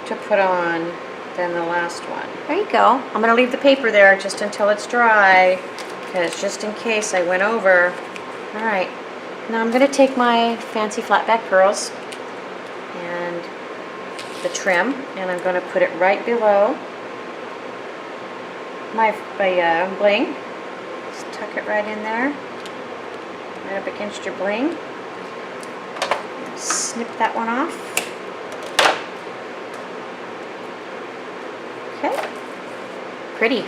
to put on than the last one. There you go. I'm going to leave the paper there just until it's dry, because just in case I went over. Alright, now I'm going to take my fancy flat back curls and the trim, and I'm going to put it right below my bling. Just tuck it right in there, right up against your bling. Snip that one off. Okay, pretty.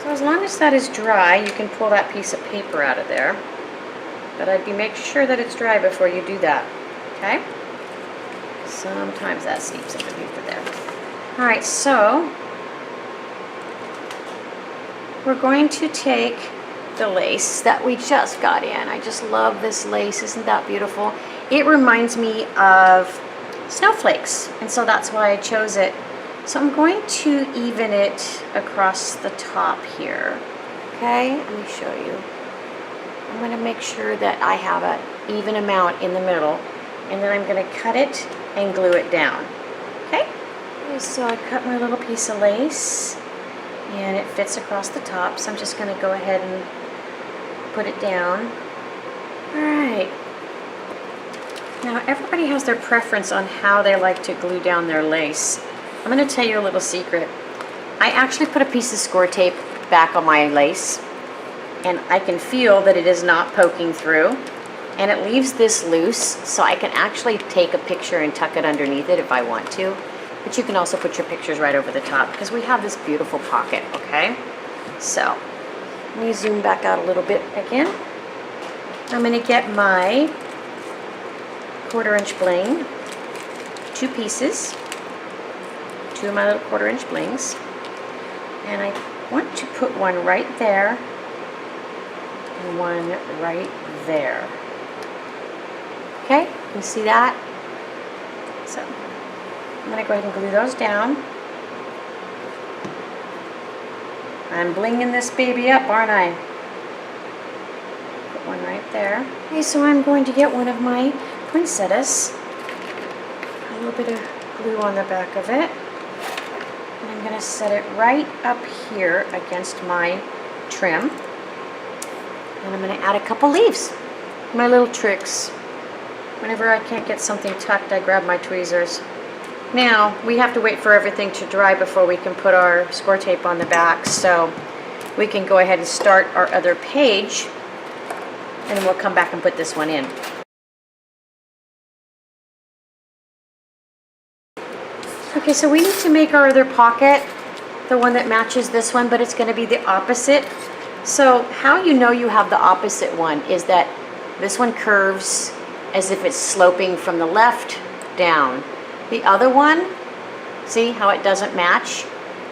So as long as that is dry, you can pull that piece of paper out of there. But I'd make sure that it's dry before you do that. Okay? Sometimes that seeps into the paper there. Alright, so we're going to take the lace that we just got in. I just love this lace. Isn't that beautiful? It reminds me of snowflakes, and so that's why I chose it. So I'm going to even it across the top here. Okay, let me show you. I'm going to make sure that I have an even amount in the middle, and then I'm going to cut it and glue it down. Okay, so I cut my little piece of lace, and it fits across the top, so I'm just going to go ahead and put it down. Alright, now everybody has their preference on how they like to glue down their lace. I'm going to tell you a little secret. I actually put a piece of score tape back on my lace, and I can feel that it is not poking through, and it leaves this loose, so I can actually take a picture and tuck it underneath it if I want to. But you can also put your pictures right over the top because we have this beautiful pocket, okay? So, let me zoom back out a little bit again. I'm going to get my 1/4 inch bling, 2 pieces, 2 of my little 1/4 inch blings, and I want to put one right there and one right there. Okay, you see that? So I'm going to go ahead and glue those down. I'm blinging this baby up, aren't I? Put one right there. Okay, so I'm going to get one of my poinsettias. A little bit of glue on the back of it. And I'm going to set it right up here against my trim. And I'm going to add a couple leaves. My little tricks. Whenever I can't get something tucked, I grab my tweezers. Now, we have to wait for everything to dry before we can put our score tape on the back, so we can go ahead and start our other page, and then we'll come back and put this one in. Okay, so we need to make our other pocket, the one that matches this one, but it's going to be the opposite. So how you know you have the opposite one is that this one curves as if it's sloping from the left down. The other one, see how it doesn't match?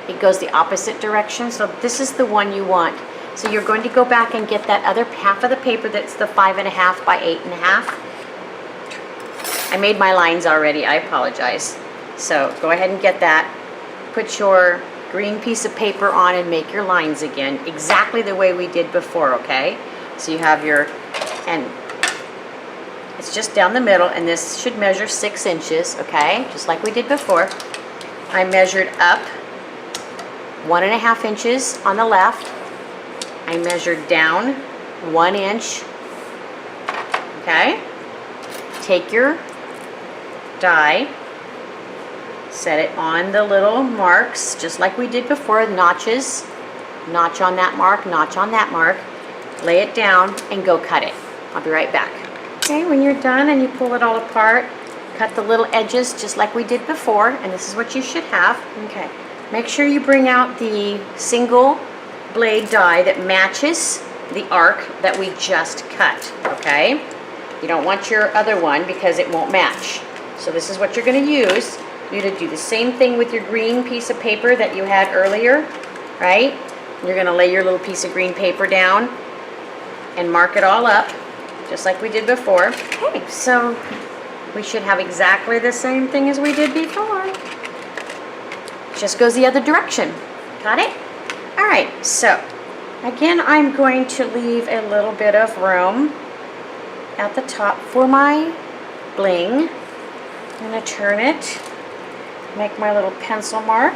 It goes the opposite direction. So this is the one you want. So you're going to go back and get that other half of the paper that's the 5.5 by 8.5. I made my lines already, I apologize. So go ahead and get that. Put your green piece of paper on and make your lines again, exactly the way we did before, okay? So you have your, and it's just down the middle, and this should measure 6 inches, okay? Just like we did before. I measured up 1.5 inches on the left. I measured down 1 inch, okay? Take your die, set it on the little marks, just like we did before, notches. Notch on that mark, notch on that mark. Lay it down and go cut it. I'll be right back. Okay, when you're done and you pull it all apart, cut the little edges just like we did before, and this is what you should have. Okay, make sure you bring out the single blade die that matches the arc that we just cut, okay? You don't want your other one because it won't match. So this is what you're going to use. You're going to do the same thing with your green piece of paper that you had earlier, right? You're going to lay your little piece of green paper down and mark it all up, just like we did before. Okay, so we should have exactly the same thing as we did before. Just goes the other direction. Got it? All right, so again, I'm going to leave a little bit of room at the top for my bling. I'm going to turn it, make my little pencil mark.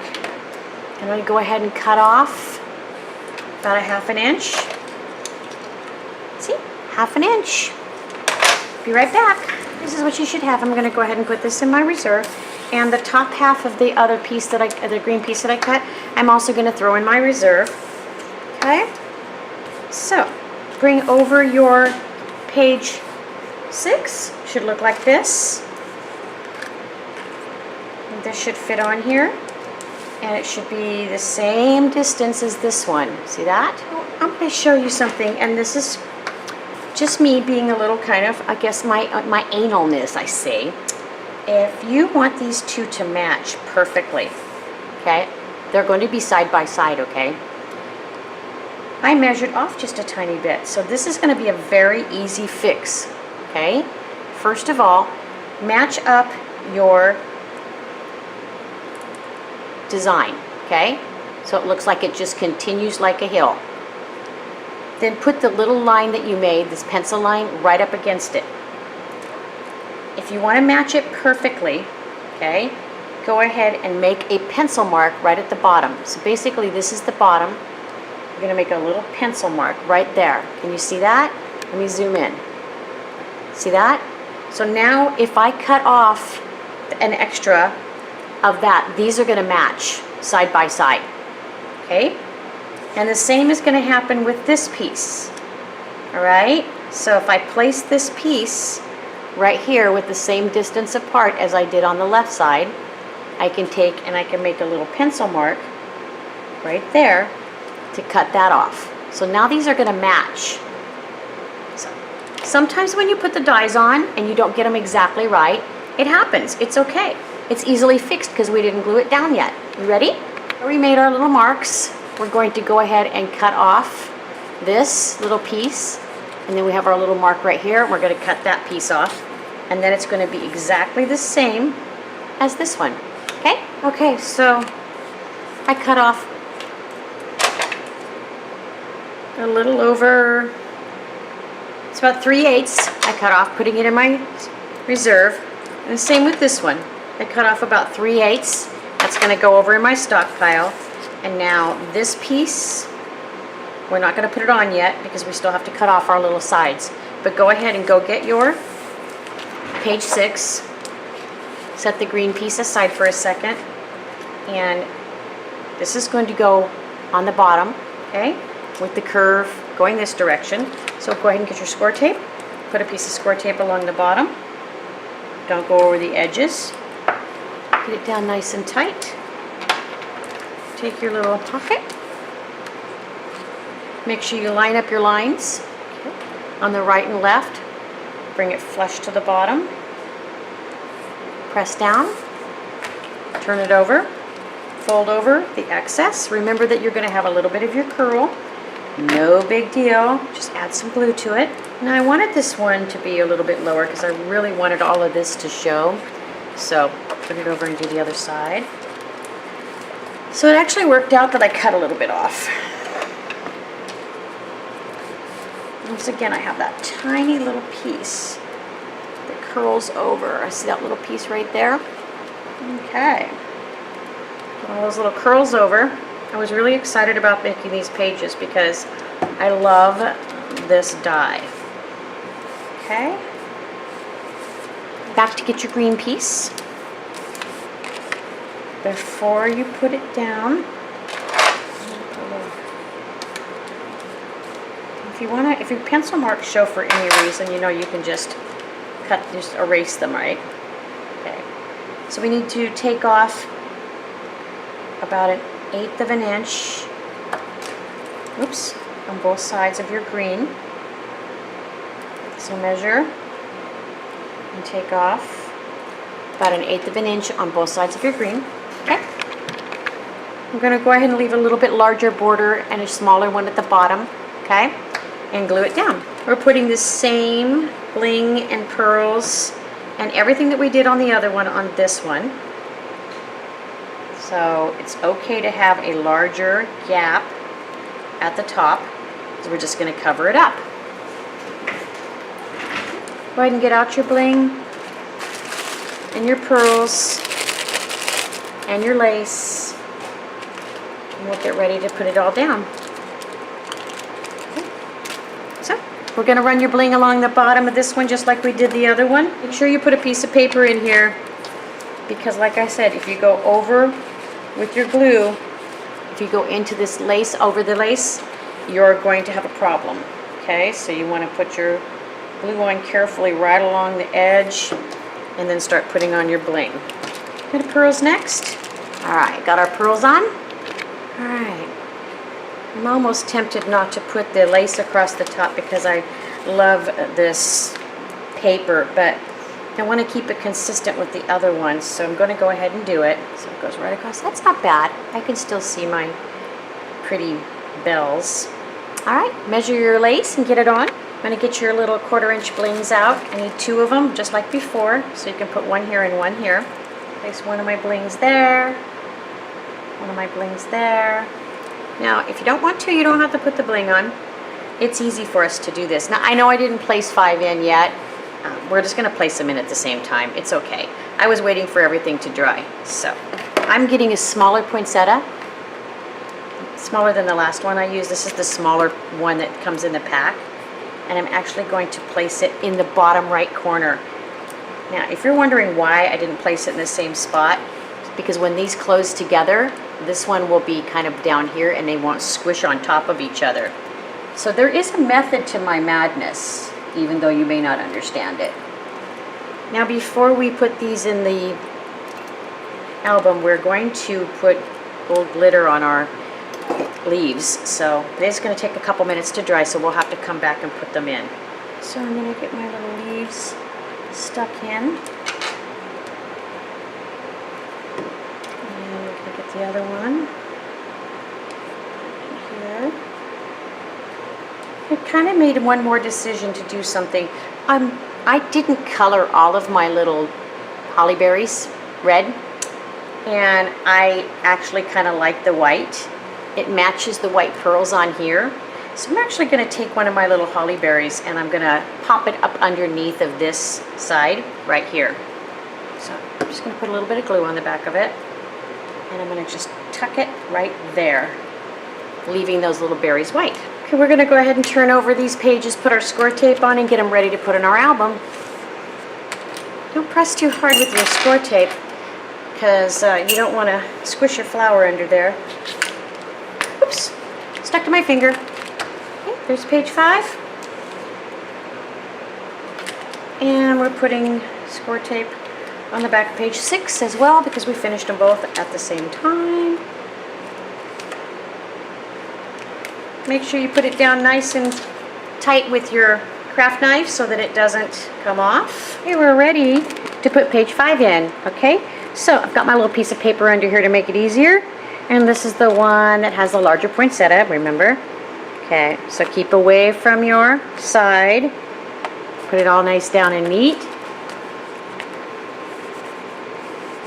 I'm going to go ahead and cut off about 1/2 inch. See? 1/2 inch. Be right back. This is what you should have. I'm going to go ahead and put this in my reserve. And the top half of the other piece that the green piece that I cut, I'm also going to throw in my reserve. Okay? So, bring over your page 6. Should look like this. And this should fit on here. And it should be the same distance as this one. See that? I'm going to show you something, and this is just me being a little kind of, I guess, my analness, I say. If you want these two to match perfectly, okay, they're going to be side by side, okay? I measured off just a tiny bit, so this is going to be a very easy fix, okay? First of all, match up your design, okay? So it looks like it just continues like a hill. Then put the little line that you made, this pencil line, right up against it. If you want to match it perfectly, okay, go ahead and make a pencil mark right at the bottom. So basically this is the bottom. You're going to make a little pencil mark right there. Can you see that? Let me zoom in. See that? So now if I cut off an extra of that, these are going to match side by side. Okay? And the same is going to happen with this piece. Alright? So if I place this piece right here with the same distance apart as I did on the left side, I can take and I can make a little pencil mark right there to cut that off. So now these are going to match. So sometimes when you put the dies on and you don't get them exactly right, it happens. It's okay. It's easily fixed because we didn't glue it down yet. You ready? We made our little marks. We're going to go ahead and cut off this little piece, and then we have our little mark right here. We're going to cut that piece off, and then it's going to be exactly the same as this one. Okay? Okay, so I cut off a little over, it's about 3/8 I cut off, putting it in my reserve. And the same with this one. I cut off about 3/8. That's going to go over in my stockpile. And now this piece, we're not going to put it on yet because we still have to cut off our little sides. But go ahead and go get your page 6. Set the green piece aside for a second. And this is going to go on the bottom, okay, with the curve going this direction. So go ahead and get your score tape. Put a piece of score tape along the bottom. Don't go over the edges. Get it down nice and tight. Take your little pocket. Make sure you line up your lines, okay, on the right and left. Bring it flush to the bottom. Press down. Turn it over. Fold over the excess. Remember that you're going to have a little bit of your curl. No big deal. Just add some glue to it. Now I wanted this one to be a little bit lower because I really wanted all of this to show. So put it over and do the other side. So it actually worked out that I cut a little bit off. Once again, I have that tiny little piece that curls over. I see that little piece right there. Okay. All those little curls over. I was really excited about making these pages because I love this die. Okay. Back to get your green piece. Before you put it down, if your pencil marks show for any reason, you know you can just erase them, right? Okay. So we need to take off about 1/8 of an inch, oops, on both sides of your green. So measure and take off about 1/8 of an inch on both sides of your green. Okay. I'm going to go ahead and leave a little bit larger border and a smaller one at the bottom, okay, and glue it down. We're putting the same bling and pearls and everything that we did on the other one on this one. So it's okay to have a larger gap at the top, so we're just going to cover it up. Go ahead and get out your bling and your pearls and your lace, and we'll get ready to put it all down. Okay. So we're going to run your bling along the bottom of this one just like we did the other one. Make sure you put a piece of paper in here because, like I said, if you go over with your glue, if you go into this lace over the lace, you're going to have a problem. Okay, so you want to put your glue on carefully right along the edge and then start putting on your bling. Got the pearls next. Alright, got our pearls on. Alright, I'm almost tempted not to put the lace across the top because I love this paper, but I want to keep it consistent with the other ones, so I'm going to go ahead and do it. So it goes right across. That's not bad. I can still see my pretty bells. Alright, measure your lace and get it on. I'm going to get your little 1/4 inch blings out. I need 2 of them, just like before, so you can put one here and one here. Place one of my blings there, one of my blings there. Now, if you don't want to, you don't have to put the bling on. It's easy for us to do this. Now, I know I didn't place 5 in yet. We're just going to place them in at the same time. It's okay. I was waiting for everything to dry. So, I'm getting a smaller poinsettia, smaller than the last one I used. This is the smaller one that comes in the pack. And I'm actually going to place it in the bottom right corner. Now, if you're wondering why I didn't place it in the same spot, it's because when these close together, this one will be kind of down here and they won't squish on top of each other. So there is a method to my madness, even though you may not understand it. Now, before we put these in the album, we're going to put gold glitter on our leaves. So it's going to take a couple minutes to dry, so we'll have to come back and put them in. So I'm going to get my little leaves stuck in. And we're going to get the other one here. I kind of made one more decision to do something. I didn't color all of my little holly berries red. and I actually kind of like the white. It matches the white pearls on here. So I'm actually going to take one of my little holly berries and I'm going to pop it up underneath of this side right here. So I'm just going to put a little bit of glue on the back of it, and I'm going to just tuck it right there, leaving those little berries white. Okay, we're going to go ahead and turn over these pages, put our score tape on, and get them ready to put in our album. Don't press too hard with your score tape, because you don't want to squish your flower under there. Oops, stuck to my finger. Okay, there's page 5. And we're putting score tape on the back of page 6 as well, because we finished them both at the same time. Make sure you put it down nice and tight with your craft knife so that it doesn't come off. Okay, we're ready to put page 5 in. Okay, so I've got my little piece of paper under here to make it easier, and this is the one that has the larger poinsettia, remember? Okay, so keep away from your side. Put it all nice down and neat.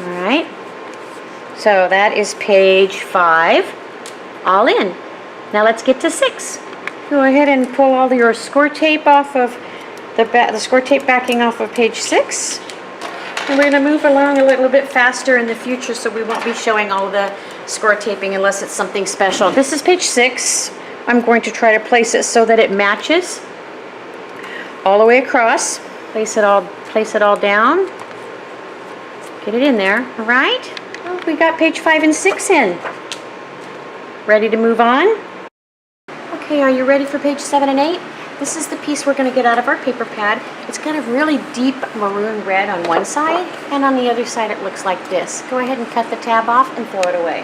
All right, so that is page 5, all in. Now let's get to 6. Go ahead and pull all your score tape off of the score tape backing off of page 6. And we're going to move along a little bit faster in the future, so we won't be showing all of the score taping unless it's something special. This is page 6. I'm going to try to place it so that it matches all the way across. Place it all down. Get it in there. All right. Well, we got page 5 and 6 in. Ready to move on? Okay, are you ready for page 7 and 8? This is the piece we're going to get out of our paper pad. It's kind of really deep maroon red on one side, and on the other side it looks like this. Go ahead and cut the tab off and throw it away.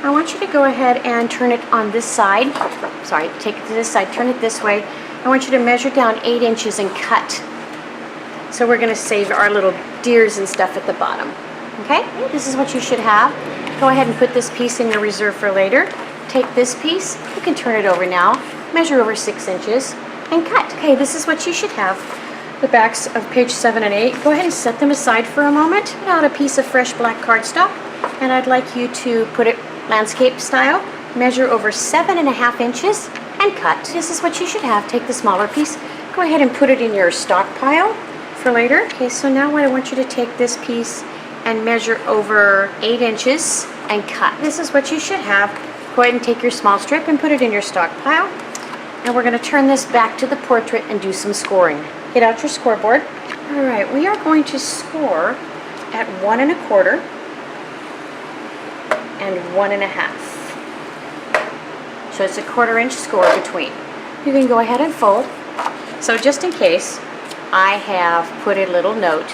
I want you to go ahead and turn it on this side. Sorry, take it to this side, turn it this way. I want you to measure down 8 inches and cut. So we're going to save our little deers and stuff at the bottom. Okay, this is what you should have. Go ahead and put this piece in your reserve for later. Take this piece, you can turn it over now, measure over 6 inches, and cut. Okay, this is what you should have. The backs of page 7 and 8. Go ahead and set them aside for a moment. Put out a piece of fresh black cardstock, and I'd like you to put it landscape style, measure over 7.5 inches, and cut. This is what you should have. Take the smaller piece, go ahead and put it in your stockpile for later. Okay, so now what I want you to take this piece and measure over 8 inches and cut. This is what you should have. Go ahead and take your small strip and put it in your stockpile. And we're going to turn this back to the portrait and do some scoring. Get out your scoreboard. All right, we are going to score at 1 1/4 and 1 1/2. So it's a 1/4 inch score between. You can go ahead and fold. So just in case, I have put a little note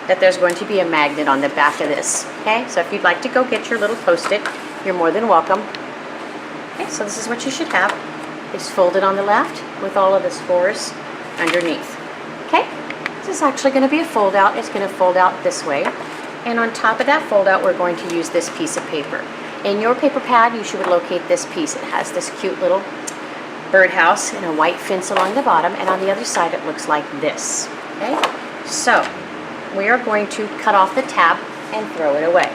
that there's going to be a magnet on the back of this. Okay, so if you'd like to go get your little Post-it, you're more than welcome. Okay, so this is what you should have. It's folded on the left with all of the scores underneath. Okay, this is actually going to be a fold out. It's going to fold out this way. And on top of that fold out, we're going to use this piece of paper. In your paper pad, you should locate this piece. It has this cute little birdhouse and a white fence along the bottom, and on the other side it looks like this. Okay, so we are going to cut off the tab and throw it away.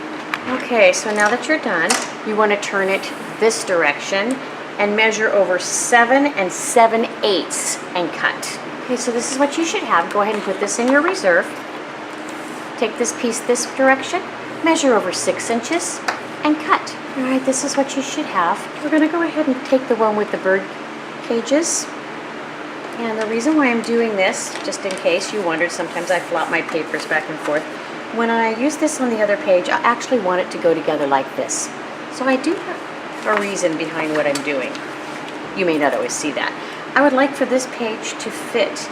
Okay, so now that you're done, you want to turn it this direction and measure over 7 7/8 and cut. Okay, so this is what you should have. Go ahead and put this in your reserve. Take this piece this direction, measure over 6 inches, and cut. All right, this is what you should have. We're going to go ahead and take the one with the bird cages. And the reason why I'm doing this, just in case you wondered, sometimes I flop my papers back and forth. When I use this on the other page, I actually want it to go together like this. So I do have a reason behind what I'm doing. You may not always see that. I would like for this page to fit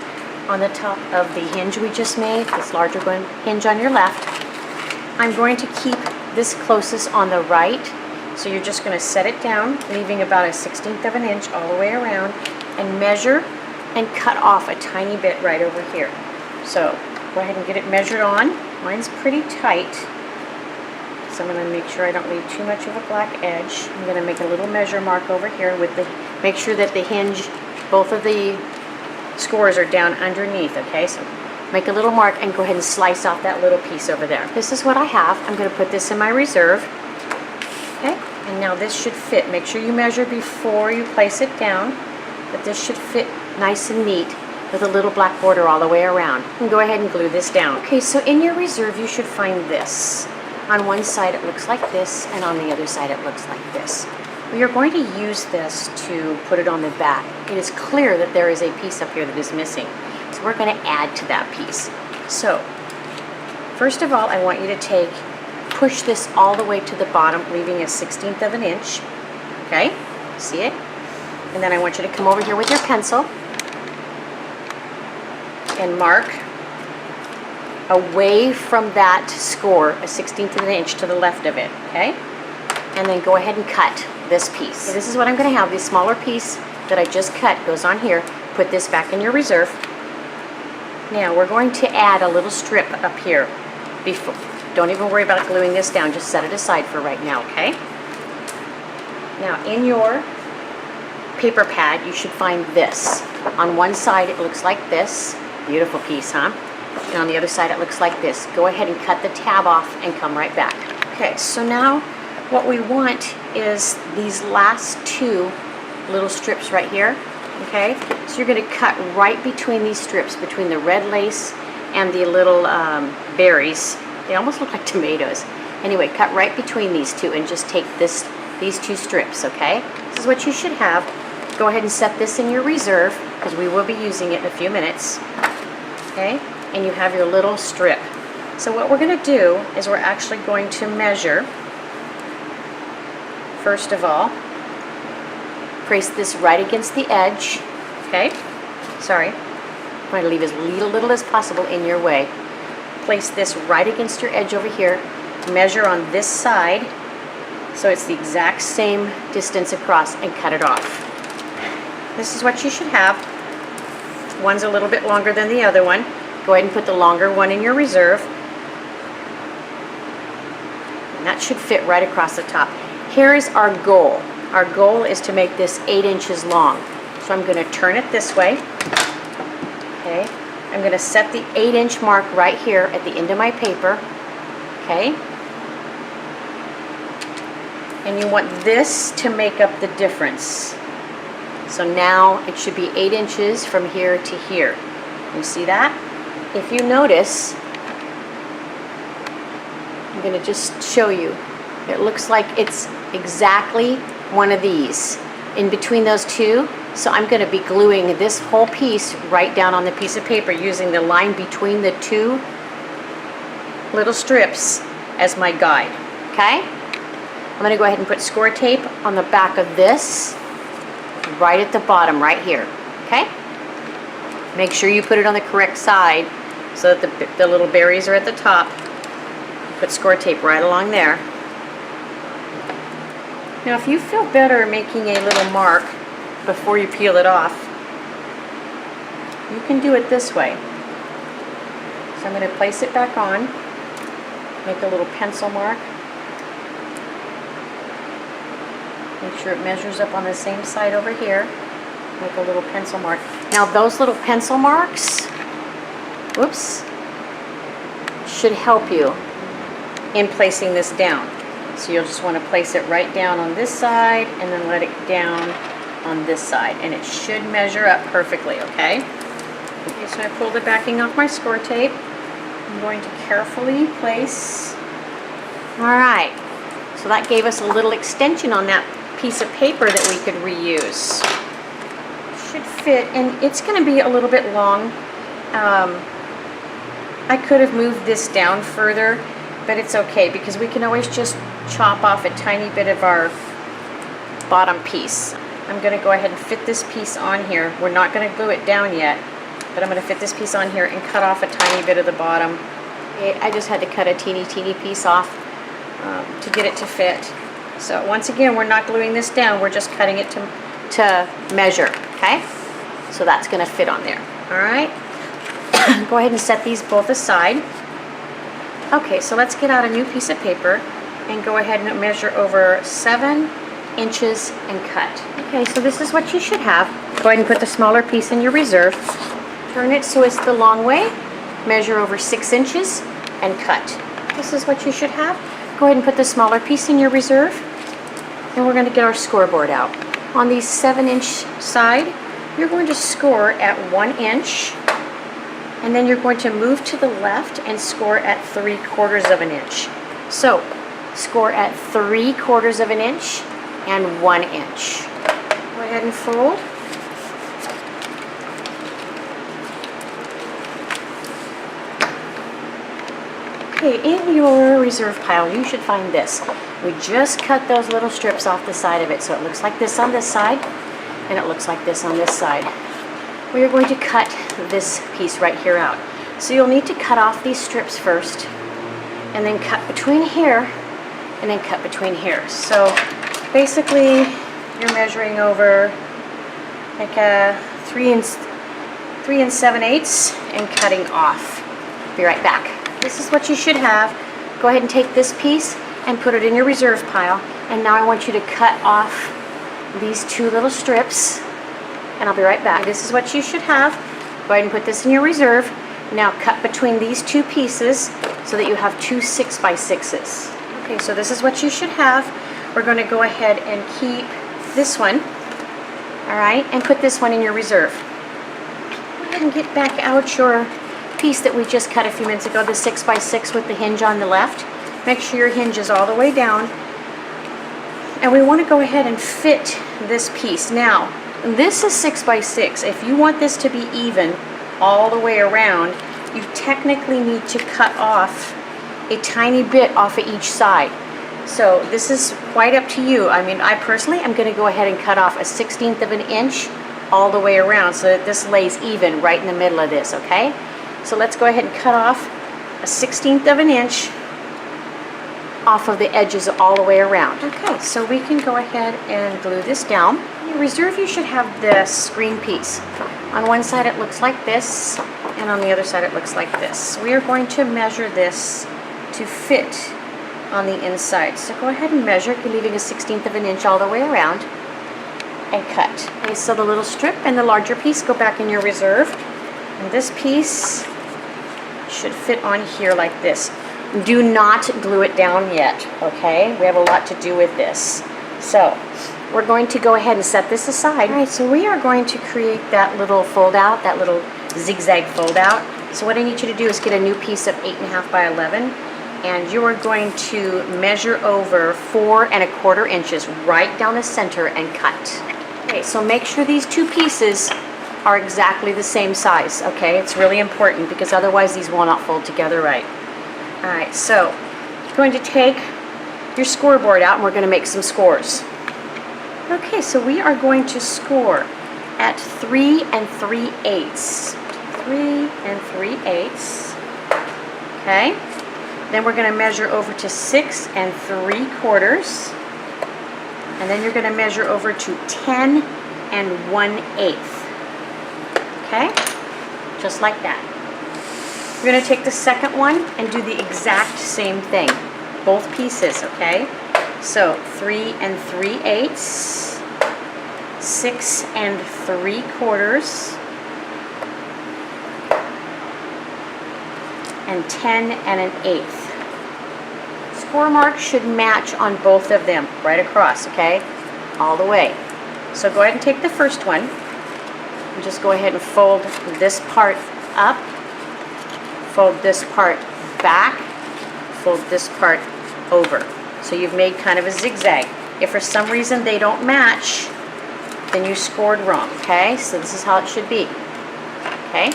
on the top of the hinge we just made, this larger one, hinge on your left. I'm going to keep this closest on the right, so you're just going to set it down, leaving about a 1/16 of an inch all the way around, and measure and cut off a tiny bit right over here. So go ahead and get it measured on. Mine's pretty tight, so I'm going to make sure I don't leave too much of a black edge. I'm going to make a little measure mark over here with the, make sure that the hinge, both of the scores are down underneath, okay? So make a little mark and go ahead and slice off that little piece over there. This is what I have. I'm going to put this in my reserve. Okay, and now this should fit. Make sure you measure before you place it down, but this should fit nice and neat with a little black border all the way around. And go ahead and glue this down. Okay, so in your reserve you should find this. On one side it looks like this, and on the other side it looks like this. We are going to use this to put it on the back. It is clear that there is a piece up here that is missing, so we're going to add to that piece. So, first of all, I want you to push this all the way to the bottom, leaving a 1/16 of an inch. Okay, see it? And then I want you to come over here with your pencil and mark away from that score a 1/16 of an inch to the left of it. Okay, and then go ahead and cut this piece. So this is what I'm going to have. This smaller piece that I just cut goes on here. Put this back in your reserve. Now we're going to add a little strip up here. Don't even worry about gluing this down. Just set it aside for right now, okay? Now in your paper pad you should find this. On one side it looks like this. Beautiful piece, huh? And on the other side it looks like this. Go ahead and cut the tab off and come right back. Okay, so now what we want is these last two little strips right here. Okay, so you're going to cut right between these strips, between the red lace and the little berries. They almost look like tomatoes. Anyway, cut right between these two and just take these two strips, okay? This is what you should have. Go ahead and set this in your reserve because we will be using it in a few minutes. Okay, and you have your little strip. So what we're going to do is we're actually going to measure. First of all, place this right against the edge. Okay, sorry. I'm going to leave as little as possible in your way. Place this right against your edge over here. Measure on this side so it's the exact same distance across and cut it off. This is what you should have. One's a little bit longer than the other one. Go ahead and put the longer one in your reserve. And that should fit right across the top. Here is our goal. Our goal is to make this 8 inches long. So I'm going to turn it this way. Okay. I'm going to set the 8-inch mark right here at the end of my paper. Okay. And you want this to make up the difference. So now it should be 8 inches from here to here. You see that? If you notice, I'm going to just show you. It looks like it's exactly one of these in between those two. So I'm going to be gluing this whole piece right down on the piece of paper using the line between the two little strips as my guide. Okay? I'm going to go ahead and put score tape on the back of this right at the bottom right here. Okay? Make sure you put it on the correct side so that the little berries are at the top. Put score tape right along there. Now if you feel better making a little mark before you peel it off, you can do it this way. So I'm going to place it back on, make a little pencil mark, make sure it measures up on the same side over here, make a little pencil mark. Now those little pencil marks, whoops, should help you in placing this down. So you'll just want to place it right down on this side and then let it down on this side, and it should measure up perfectly, okay? Okay, so I pulled the backing off my score tape. I'm going to carefully place. Alright, so that gave us a little extension on that piece of paper that we could reuse. Should fit, and it's going to be a little bit long. I could have moved this down further, but it's okay because we can always just chop off a tiny bit of our bottom piece. I'm going to go ahead and fit this piece on here. We're not going to glue it down yet, but I'm going to fit this piece on here and cut off a tiny bit of the bottom. I just had to cut a teeny piece off to get it to fit. So once again, we're not gluing this down, we're just cutting it to measure, okay? So that's going to fit on there, all right? Go ahead and set these both aside. Okay, so let's get out a new piece of paper and go ahead and measure over 7 inches and cut. Okay, so this is what you should have. Go ahead and put the smaller piece in your reserve. Turn it so it's the long way. measure over 6 inches, and cut. This is what you should have. Go ahead and put the smaller piece in your reserve, and we're going to get our scoreboard out. On the 7-inch side, you're going to score at 1 inch, and then you're going to move to the left and score at 3/4 of an inch. So, score at 3/4 of an inch and 1 inch. Go ahead and fold. Okay, in your reserve pile, you should find this. We just cut those little strips off the side of it, so it looks like this on this side, and it looks like this on this side. We are going to cut this piece right here out. So you'll need to cut off these strips first, and then cut between here, and then cut between here. So basically, you're measuring over like a 3 7/8 and cutting off. Be right back. This is what you should have. Go ahead and take this piece and put it in your reserve pile. And now I want you to cut off these 2 little strips, and I'll be right back. This is what you should have. Go ahead and put this in your reserve. Now cut between these 2 pieces so that you have 2 6x6s. Okay, so this is what you should have. We're going to go ahead and keep this one, all right, and put this one in your reserve. Go ahead and get back out your piece that we just cut a few minutes ago, the 6x6 with the hinge on the left. Make sure your hinge is all the way down. And we want to go ahead and fit this piece. Now, this is 6x6. If you want this to be even all the way around, you technically need to cut off a tiny bit off of each side. So this is quite up to you. I mean, I personally am going to go ahead and cut off a 1/16 of an inch all the way around so that this lays even right in the middle of this, okay? So let's go ahead and cut off a 1/16 of an inch off of the edges all the way around. Okay, so we can go ahead and glue this down. In your reserve, you should have this green piece. On one side it looks like this, and on the other side it looks like this. We are going to measure this to fit on the inside. So go ahead and measure, you're leaving a 1/16 of an inch all the way around, and cut. Okay, so the little strip and the larger piece go back in your reserve. And this piece should fit on here like this. Do not glue it down yet, okay? We have a lot to do with this. So we're going to go ahead and set this aside. All right, so we are going to create that little fold out, that little zigzag fold out. So what I need you to do is get a new piece of 8.5 by 11, and you are going to measure over 4¼ inches right down the center and cut. Okay, so make sure these 2 pieces are exactly the same size, okay? It's really important because otherwise these will not fold together right. All right, so you're going to take your scoreboard out and we're going to make some scores. Okay, so we are going to score at 3 3/8. 3 3/8. Okay, then we're going to measure over to 6 3/4. And then you're going to measure over to 10 1/8. Okay, just like that. We're going to take the second one and do the exact same thing, both pieces, okay? So 3 3/8, 6 3/4, and 10 1/8. Score mark should match on both of them, right across, okay? All the way. So go ahead and take the first one. And just go ahead and fold this part up, fold this part back, fold this part over. So you've made kind of a zigzag. If for some reason they don't match, then you scored wrong, okay? So this is how it should be, okay?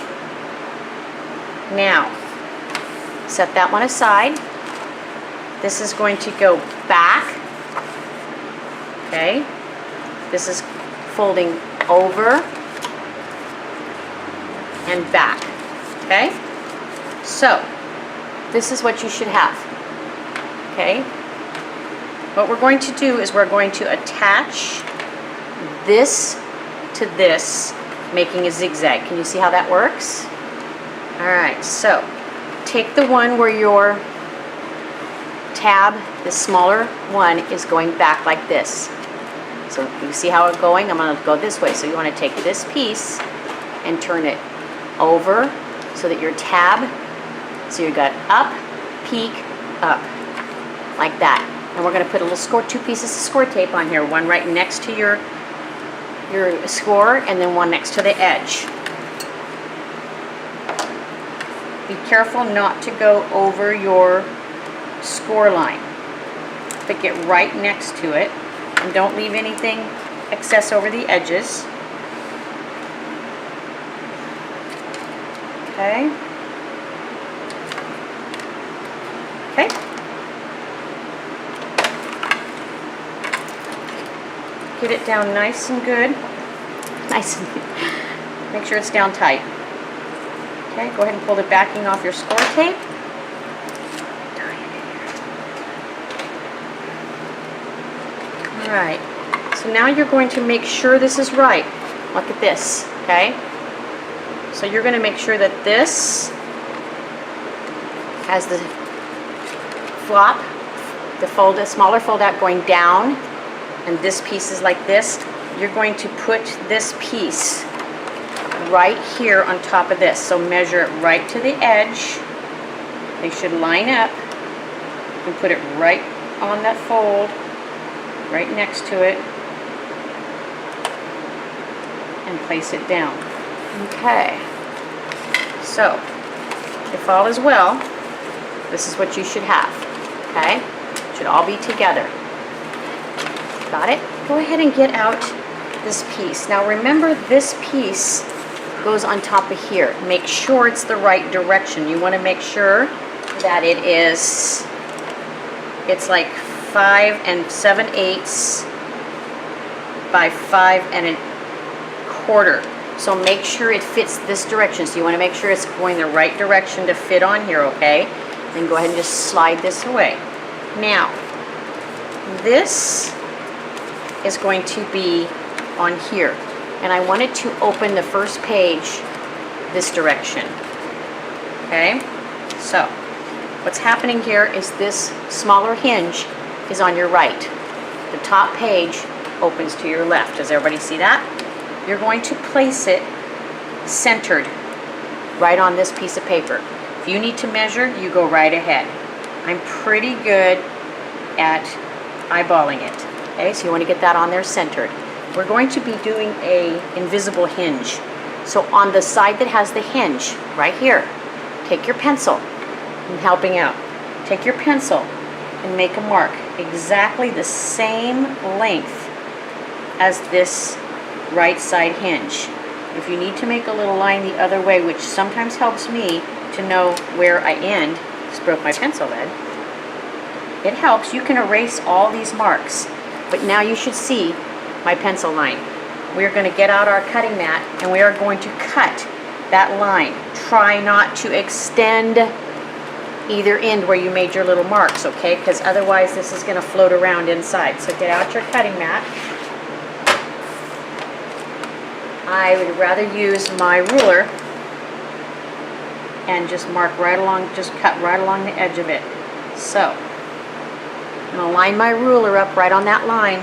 Now, set that one aside. This is going to go back, okay? This is folding over and back, okay? So, this is what you should have, okay? What we're going to do is we're going to attach this to this, making a zigzag. Can you see how that works? All right, so take the one where your tab, the smaller one, is going back like this. So you see how it's going? I'm going to go this way. So you want to take this piece and turn it over so that your tab So you got up, peak, up, like that. And we're going to put two pieces of score tape on here, one right next to your score and then one next to the edge. Be careful not to go over your score line, but get right next to it, and don't leave anything excess over the edges. Okay. Okay. Get it down nice and good. Nice and make sure it's down tight. Okay, go ahead and pull the backing off your score tape. Alright, so now you're going to make sure this is right. Look at this, okay? So you're going to make sure that this has the flop, the smaller fold out going down, and this piece is like this. You're going to put this piece right here on top of this. So measure it right to the edge. They should line up, and put it right on that fold, right next to it, and place it down. Okay, so if all is well, this is what you should have. Okay, it should all be together. Got it? Go ahead and get out this piece. Now remember, this piece goes on top of here. Make sure it's the right direction. You want to make sure that it's like 5 7/8 by 5 1/4. So make sure it fits this direction. So you want to make sure it's going the right direction to fit on here, okay? Then go ahead and just slide this away. Now, this is going to be on here. And I wanted to open the first page this direction. Okay? So, what's happening here is this smaller hinge is on your right. The top page opens to your left. Does everybody see that? You're going to place it centered right on this piece of paper. If you need to measure, you go right ahead. I'm pretty good at eyeballing it. Okay, so you want to get that on there centered. We're going to be doing a invisible hinge. So on the side that has the hinge, right here, take your pencil. I'm helping out. Take your pencil and make a mark exactly the same length as this right side hinge. If you need to make a little line the other way, which sometimes helps me to know where I end, just broke my pencil then. It helps. You can erase all these marks, but now you should see my pencil line. We are going to get out our cutting mat and we are going to cut that line. Try not to extend either end where you made your little marks, okay? Because otherwise this is going to float around inside. So get out your cutting mat. I would rather use my ruler and just mark right along, just cut right along the edge of it. So I'm going to line my ruler up right on that line.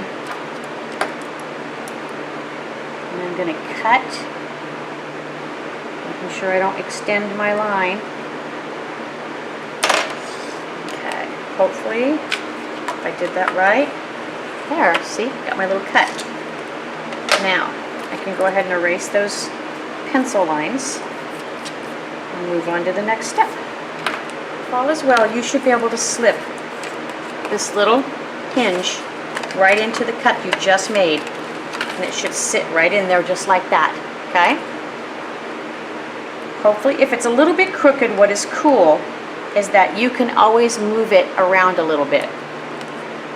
And I'm going to cut, making sure I don't extend my line. Okay, hopefully, if I did that right. There, see, got my little cut. Now, I can go ahead and erase those pencil lines and move on to the next step. If all is well, you should be able to slip this little hinge right into the cut you just made, and it should sit right in there just like that, okay? Hopefully, if it's a little bit crooked, what is cool is that you can always move it around a little bit.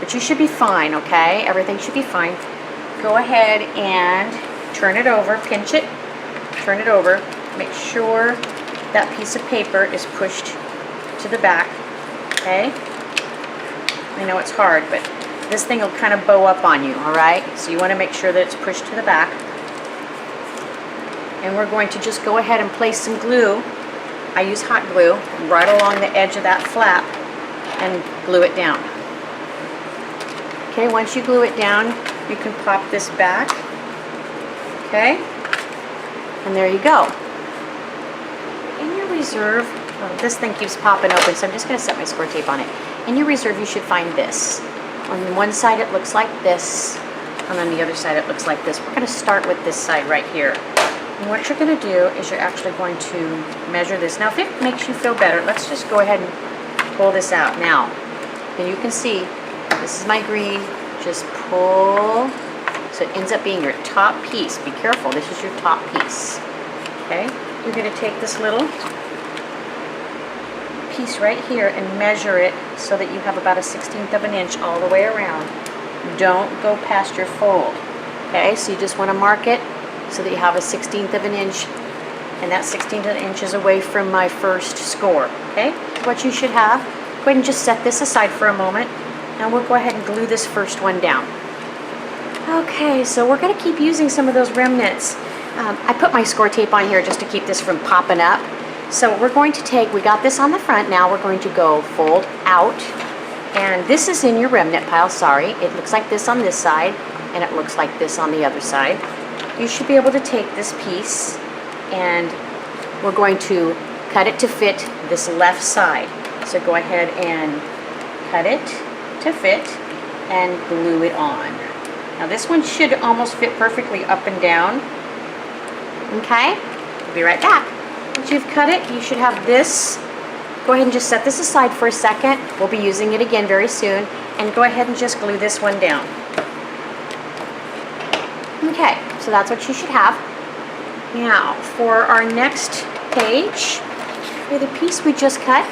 But you should be fine, okay? Everything should be fine. Go ahead and turn it over, pinch it, turn it over. Make sure that piece of paper is pushed to the back, okay? I know it's hard, but this thing will kind of bow up on you, all right? So you want to make sure that it's pushed to the back. And we're going to just go ahead and place some glue. I use hot glue right along the edge of that flap and glue it down. Okay, once you glue it down, you can pop this back. Okay, and there you go. In your reserve, This thing keeps popping open, so I'm just going to set my score tape on it. In your reserve, you should find this. On one side, it looks like this, and on the other side, it looks like this. We're going to start with this side right here. And what you're going to do is you're actually going to measure this. Now, if it makes you feel better, let's just go ahead and pull this out now. And you can see, this is my green. Just pull, so it ends up being your top piece. Be careful, this is your top piece. Okay, you're going to take this little piece right here and measure it so that you have about a 1/16 of an inch all the way around. Don't go past your fold. Okay, so you just want to mark it so that you have a 1/16 of an inch, and that 1/16 of an inch is away from my first score. Okay, what you should have, go ahead and just set this aside for a moment, and we'll go ahead and glue this first one down. Okay, so we're going to keep using some of those remnants. I put my score tape on here just to keep this from popping up. So we're going to take, we got this on the front, now we're going to go fold out, and this is in your remnant pile, sorry. It looks like this on this side, and it looks like this on the other side. You should be able to take this piece, and we're going to cut it to fit this left side. So go ahead and cut it to fit and glue it on. Now this one should almost fit perfectly up and down. Okay, we'll be right back. Once you've cut it, you should have this. Go ahead and just set this aside for a second. We'll be using it again very soon. And go ahead and just glue this one down. Okay, so that's what you should have. Now, for our next page, the piece we just cut,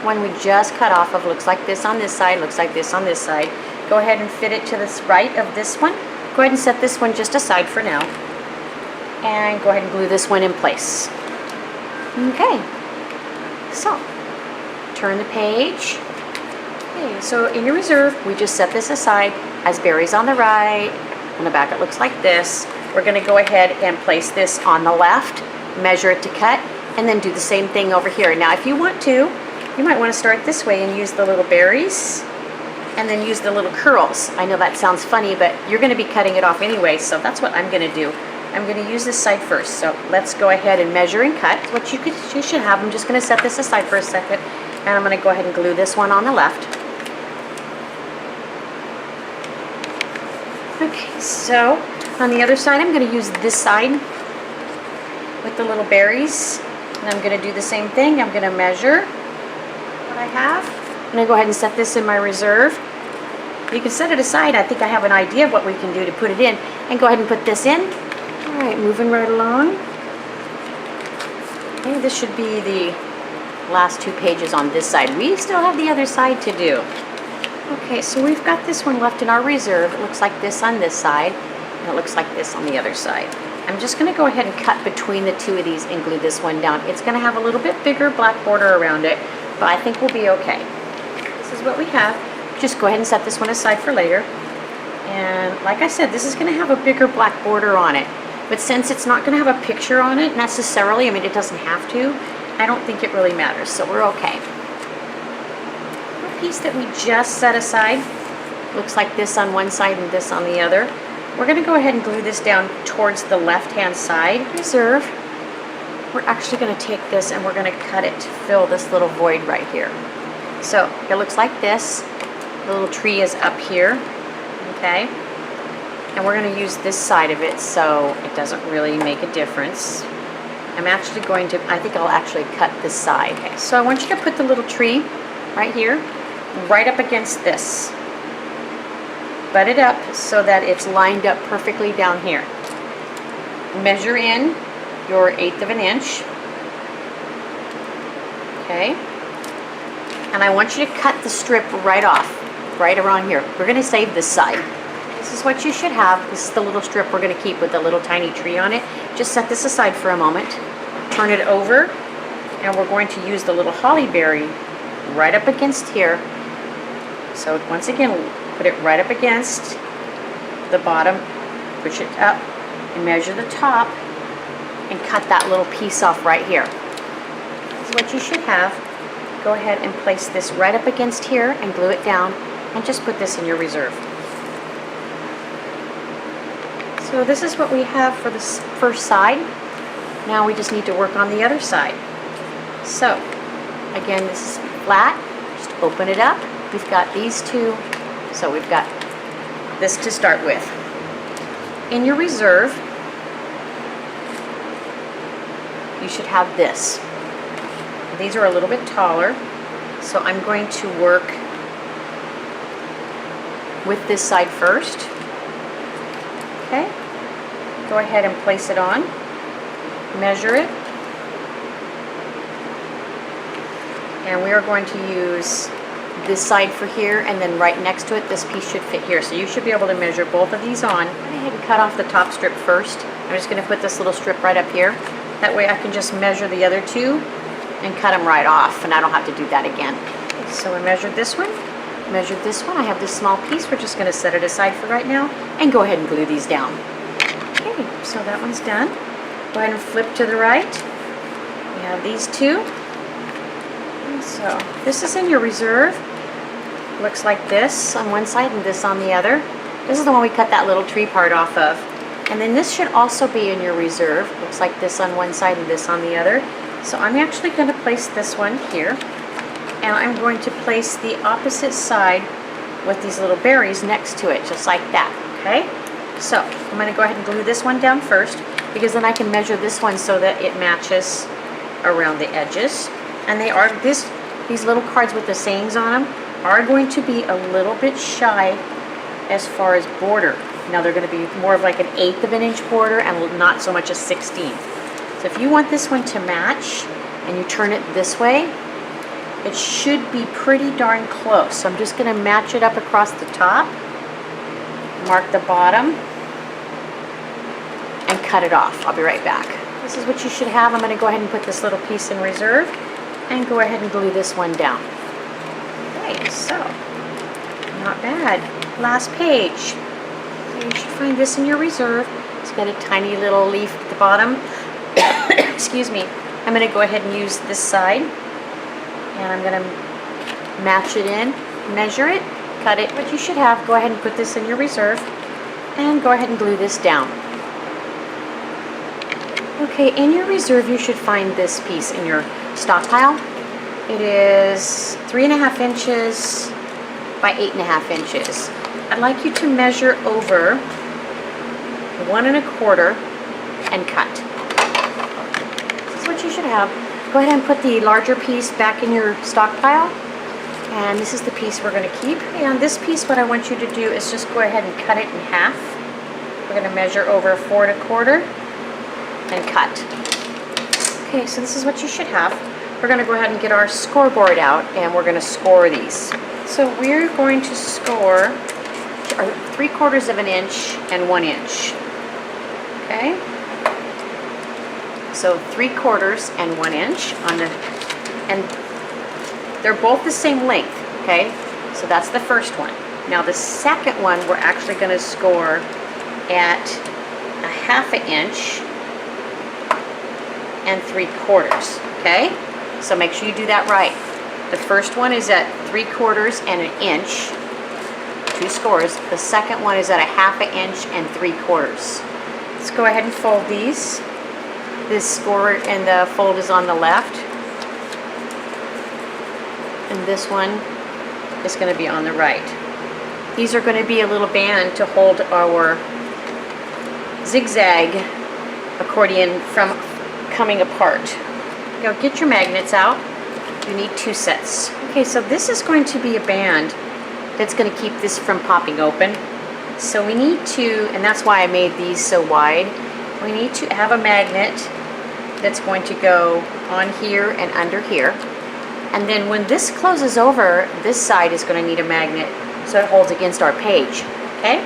one we just cut off of, looks like this on this side, looks like this on this side. Go ahead and fit it to the right of this one. Go ahead and set this one just aside for now. And go ahead and glue this one in place. Okay, so turn the page. Okay, so in your reserve, we just set this aside as berries on the right. On the back, it looks like this. We're going to go ahead and place this on the left, measure it to cut, and then do the same thing over here. Now, if you want to, you might want to start this way and use the little berries and then use the little curls. I know that sounds funny, but you're going to be cutting it off anyway, so that's what I'm going to do. I'm going to use this side first, so let's go ahead and measure and cut. What you should have. I'm just going to set this aside for a second, and I'm going to go ahead and glue this one on the left. Okay, so on the other side, I'm going to use this side with the little berries, and I'm going to do the same thing. I'm going to measure what I have. I'm going to go ahead and set this in my reserve. You can set it aside. I think I have an idea of what we can do to put it in, and go ahead and put this in. All right, moving right along. Okay, this should be the last 2 pages on this side. We still have the other side to do. Okay, so we've got this one left in our reserve. It looks like this on this side, and it looks like this on the other side. I'm just going to go ahead and cut between the 2 of these and glue this one down. It's going to have a little bit bigger black border around it, but I think we'll be okay. This is what we have. Just go ahead and set this one aside for later. And like I said, this is going to have a bigger black border on it. But since it's not going to have a picture on it necessarily, I mean, it doesn't have to, I don't think it really matters, so we're okay. The piece that we just set aside looks like this on one side and this on the other. We're going to go ahead and glue this down towards the left-hand side. Reserve. We're actually going to take this and we're going to cut it to fill this little void right here. So it looks like this. The little tree is up here, okay? And we're going to use this side of it so it doesn't really make a difference. I'm actually going to, I think I'll actually cut this side. Okay, so I want you to put the little tree right here, right up against this. Butt it up so that it's lined up perfectly down here. Measure in your 1/8 of an inch. Okay. And I want you to cut the strip right off, right around here. We're going to save this side. This is what you should have. This is the little strip we're going to keep with the little tiny tree on it. Just set this aside for a moment. Turn it over, and we're going to use the little holly berry right up against here. So once again, put it right up against the bottom, push it up, and measure the top, and cut that little piece off right here. This is what you should have. Go ahead and place this right up against here and glue it down, and just put this in your reserve. So this is what we have for this first side. Now we just need to work on the other side. So Again, this is flat. Just open it up. We've got these two. So we've got this to start with. In your reserve, you should have this. These are a little bit taller, so I'm going to work with this side first. Okay, go ahead and place it on, measure it, and we are going to use this side for here, and then right next to it, this piece should fit here. So you should be able to measure both of these on. Go ahead and cut off the top strip first. I'm just going to put this little strip right up here. That way I can just measure the other two and cut them right off, and I don't have to do that again. Okay, so I measured this one, measured this one. I have this small piece. We're just going to set it aside for right now and go ahead and glue these down. Okay, so that one's done. Go ahead and flip to the right. We have these two. And so this is in your reserve. Looks like this on one side and this on the other. This is the one we cut that little tree part off of. And then this should also be in your reserve. Looks like this on one side and this on the other. So I'm actually going to place this one here. And I'm going to place the opposite side with these little berries next to it, just like that, okay? So I'm going to go ahead and glue this one down first, because then I can measure this one so that it matches around the edges. And they are, these little cards with the sayings on them are going to be a little bit shy as far as border. Now they're going to be more of like an 1/8 of an inch border and not so much a 1/16. So if you want this one to match and you turn it this way, it should be pretty darn close. So I'm just going to match it up across the top, mark the bottom, and cut it off. I'll be right back. This is what you should have. I'm going to go ahead and put this little piece in reserve and go ahead and glue this one down. Okay, so not bad. Last page. So you should find this in your reserve. It's got a tiny little leaf at the bottom. Excuse me. I'm going to go ahead and use this side, and I'm going to match it in, measure it, cut it. What you should have, go ahead and put this in your reserve and go ahead and glue this down. Okay, in your reserve you should find this piece in your stockpile. It is 3.5 inches by 8.5 inches. I'd like you to measure over 1 1/4 and cut. This is what you should have. Go ahead and put the larger piece back in your stockpile. And this is the piece we're going to keep. And this piece, what I want you to do is just go ahead and cut it in half. We're going to measure over 4 1/4 and cut. Okay, so this is what you should have. We're going to go ahead and get our scoreboard out, and we're going to score these. So we're going to score 3/4 of an inch and 1 inch. Okay? So 3/4 and 1 inch on the, and they're both the same length. Okay? So that's the first one. Now the second one we're actually going to score at 1/2 inch and 3/4. Okay? So make sure you do that right. The first one is at 3/4 and 1 inch, 2 scores. The second one is at 1/2 inch and 3/4. Let's go ahead and fold these. This score and the fold is on the left, and this one is going to be on the right. These are going to be a little band to hold our zigzag accordion from coming apart. Now get your magnets out. You need 2 sets. Okay, so this is going to be a band that's going to keep this from popping open. So we need to, and that's why I made these so wide, we need to have a magnet that's going to go on here and under here. And then when this closes over, this side is going to need a magnet so it holds against our page. Okay?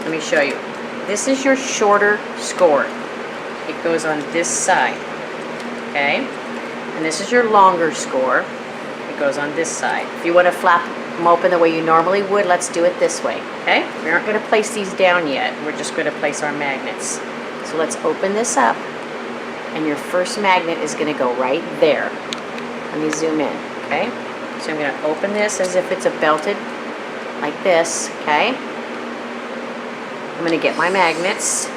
Let me show you. This is your shorter score. It goes on this side. Okay? And this is your longer score. It goes on this side. If you want to flap them open the way you normally would, let's do it this way. Okay? We aren't going to place these down yet. We're just going to place our magnets. So let's open this up. And your first magnet is going to go right there. Let me zoom in. Okay? So I'm going to open this as if it's a belted, like this. Okay? I'm going to get my magnets.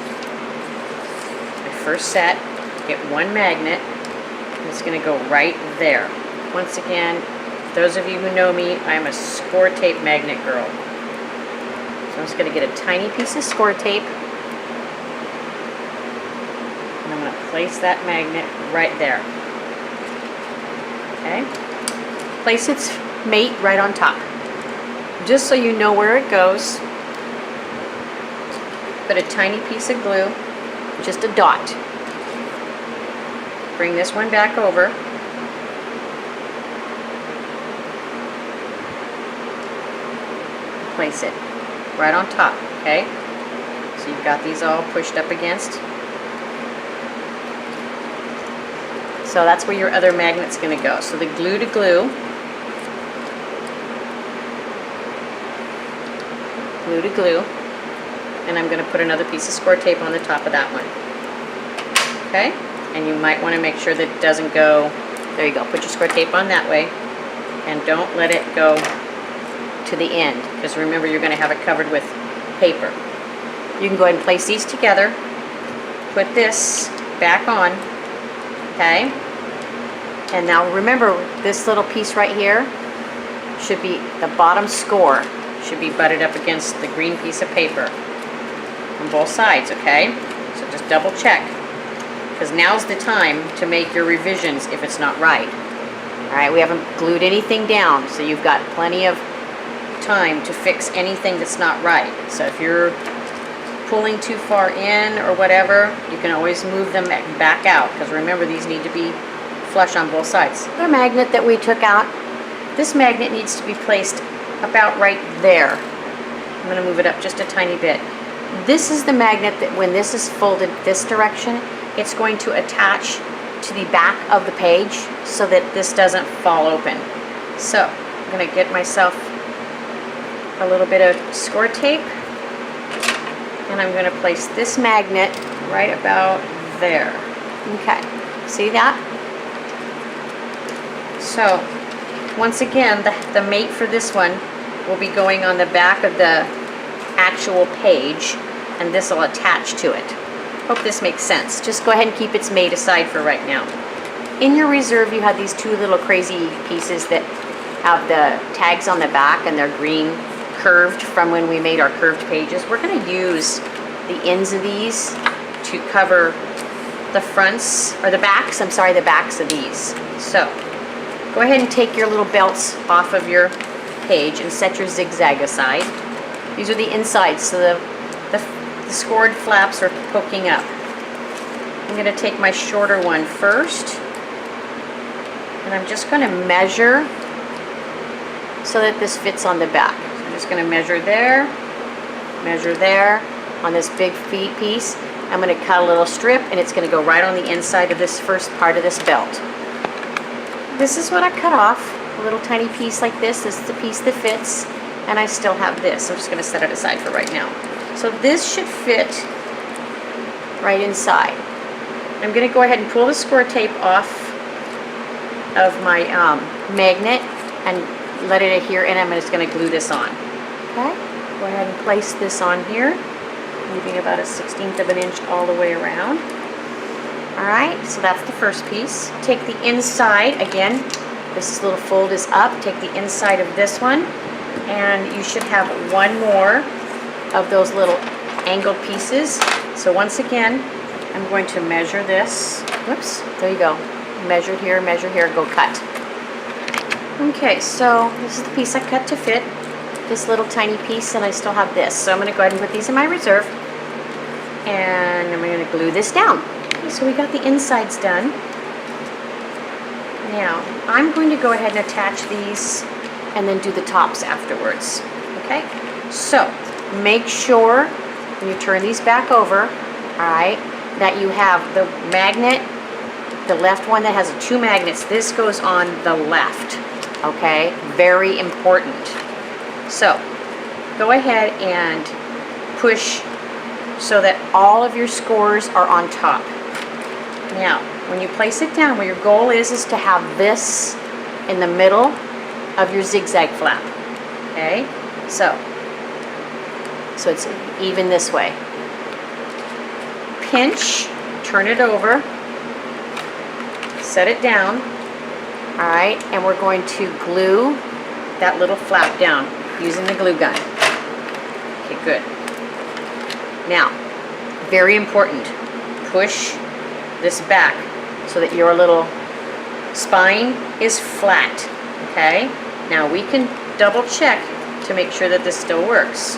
My first set. Get one magnet. It's going to go right there. Once again, those of you who know me, I'm a score tape magnet girl. So I'm just going to get a tiny piece of score tape, and I'm going to place that magnet right there. Okay? Place its mate right on top. Just so you know where it goes, put a tiny piece of glue, just a dot. Bring this one back over. Place it right on top, okay? So you've got these all pushed up against. So that's where your other magnet's going to go. So the glue to glue, glue to glue, and I'm going to put another piece of score tape on the top of that one. Okay? And you might want to make sure that it doesn't go, there you go, put your score tape on that way, and don't let it go to the end, because remember you're going to have it covered with paper. You can go ahead and place these together, put this back on, okay? And now remember, this little piece right here should be the bottom score, should be butted up against the green piece of paper on both sides, okay? So just double check, because now's the time to make your revisions if it's not right. All right, we haven't glued anything down, so you've got plenty of time to fix anything that's not right. So if you're pulling too far in or whatever, you can always move them back out, because remember, these need to be flush on both sides. The magnet that we took out, this magnet needs to be placed about right there. I'm going to move it up just a tiny bit. This is the magnet that when this is folded this direction, it's going to attach to the back of the page so that this doesn't fall open. So I'm going to get myself a little bit of score tape, and I'm going to place this magnet right about there. Okay, see that? So once again, the mate for this one will be going on the back of the actual page, and this will attach to it. Hope this makes sense. Just go ahead and keep its mate aside for right now. In your reserve, you have these two little crazy pieces that have the tags on the back, and they're green, curved from when we made our curved pages. We're going to use the ends of these to cover the fronts, or the backs, I'm sorry, the backs of these. So go ahead and take your little belts off of your page and set your zigzag aside. These are the insides, so the scored flaps are poking up. I'm going to take my shorter one first, and I'm just going to measure so that this fits on the back. So I'm just going to measure there on this big feet piece. I'm going to cut a little strip, and it's going to go right on the inside of this first part of this belt. This is what I cut off, a little tiny piece like this. This is the piece that fits, and I still have this. I'm just going to set it aside for right now. So this should fit right inside. I'm going to go ahead and pull the score tape off of my magnet and let it adhere, and I'm just going to glue this on. Okay, go ahead and place this on here, leaving about a 1/16 of an inch all the way around. Alright, so that's the first piece. Take the inside, again, this little fold is up, take the inside of this one, and you should have one more of those little angled pieces. So once again, I'm going to measure this. Whoops, there you go. Measure here, go cut. Okay, so this is the piece I cut to fit, this little tiny piece, and I still have this. So I'm going to go ahead and put these in my reserve, and I'm going to glue this down. Okay, so we got the insides done. Now, I'm going to go ahead and attach these and then do the tops afterwards. Okay, so make sure when you turn these back over, alright, that you have the magnet, the left one that has 2 magnets. This goes on the left, okay? Very important. So, go ahead and push so that all of your scores are on top. Now, when you place it down, what your goal is to have this in the middle of your zigzag flap, okay? So it's even this way. Pinch, turn it over, set it down, All right, and we're going to glue that little flap down using the glue gun. Okay, good. Now, very important, push this back so that your little spine is flat, okay? Now we can double check to make sure that this still works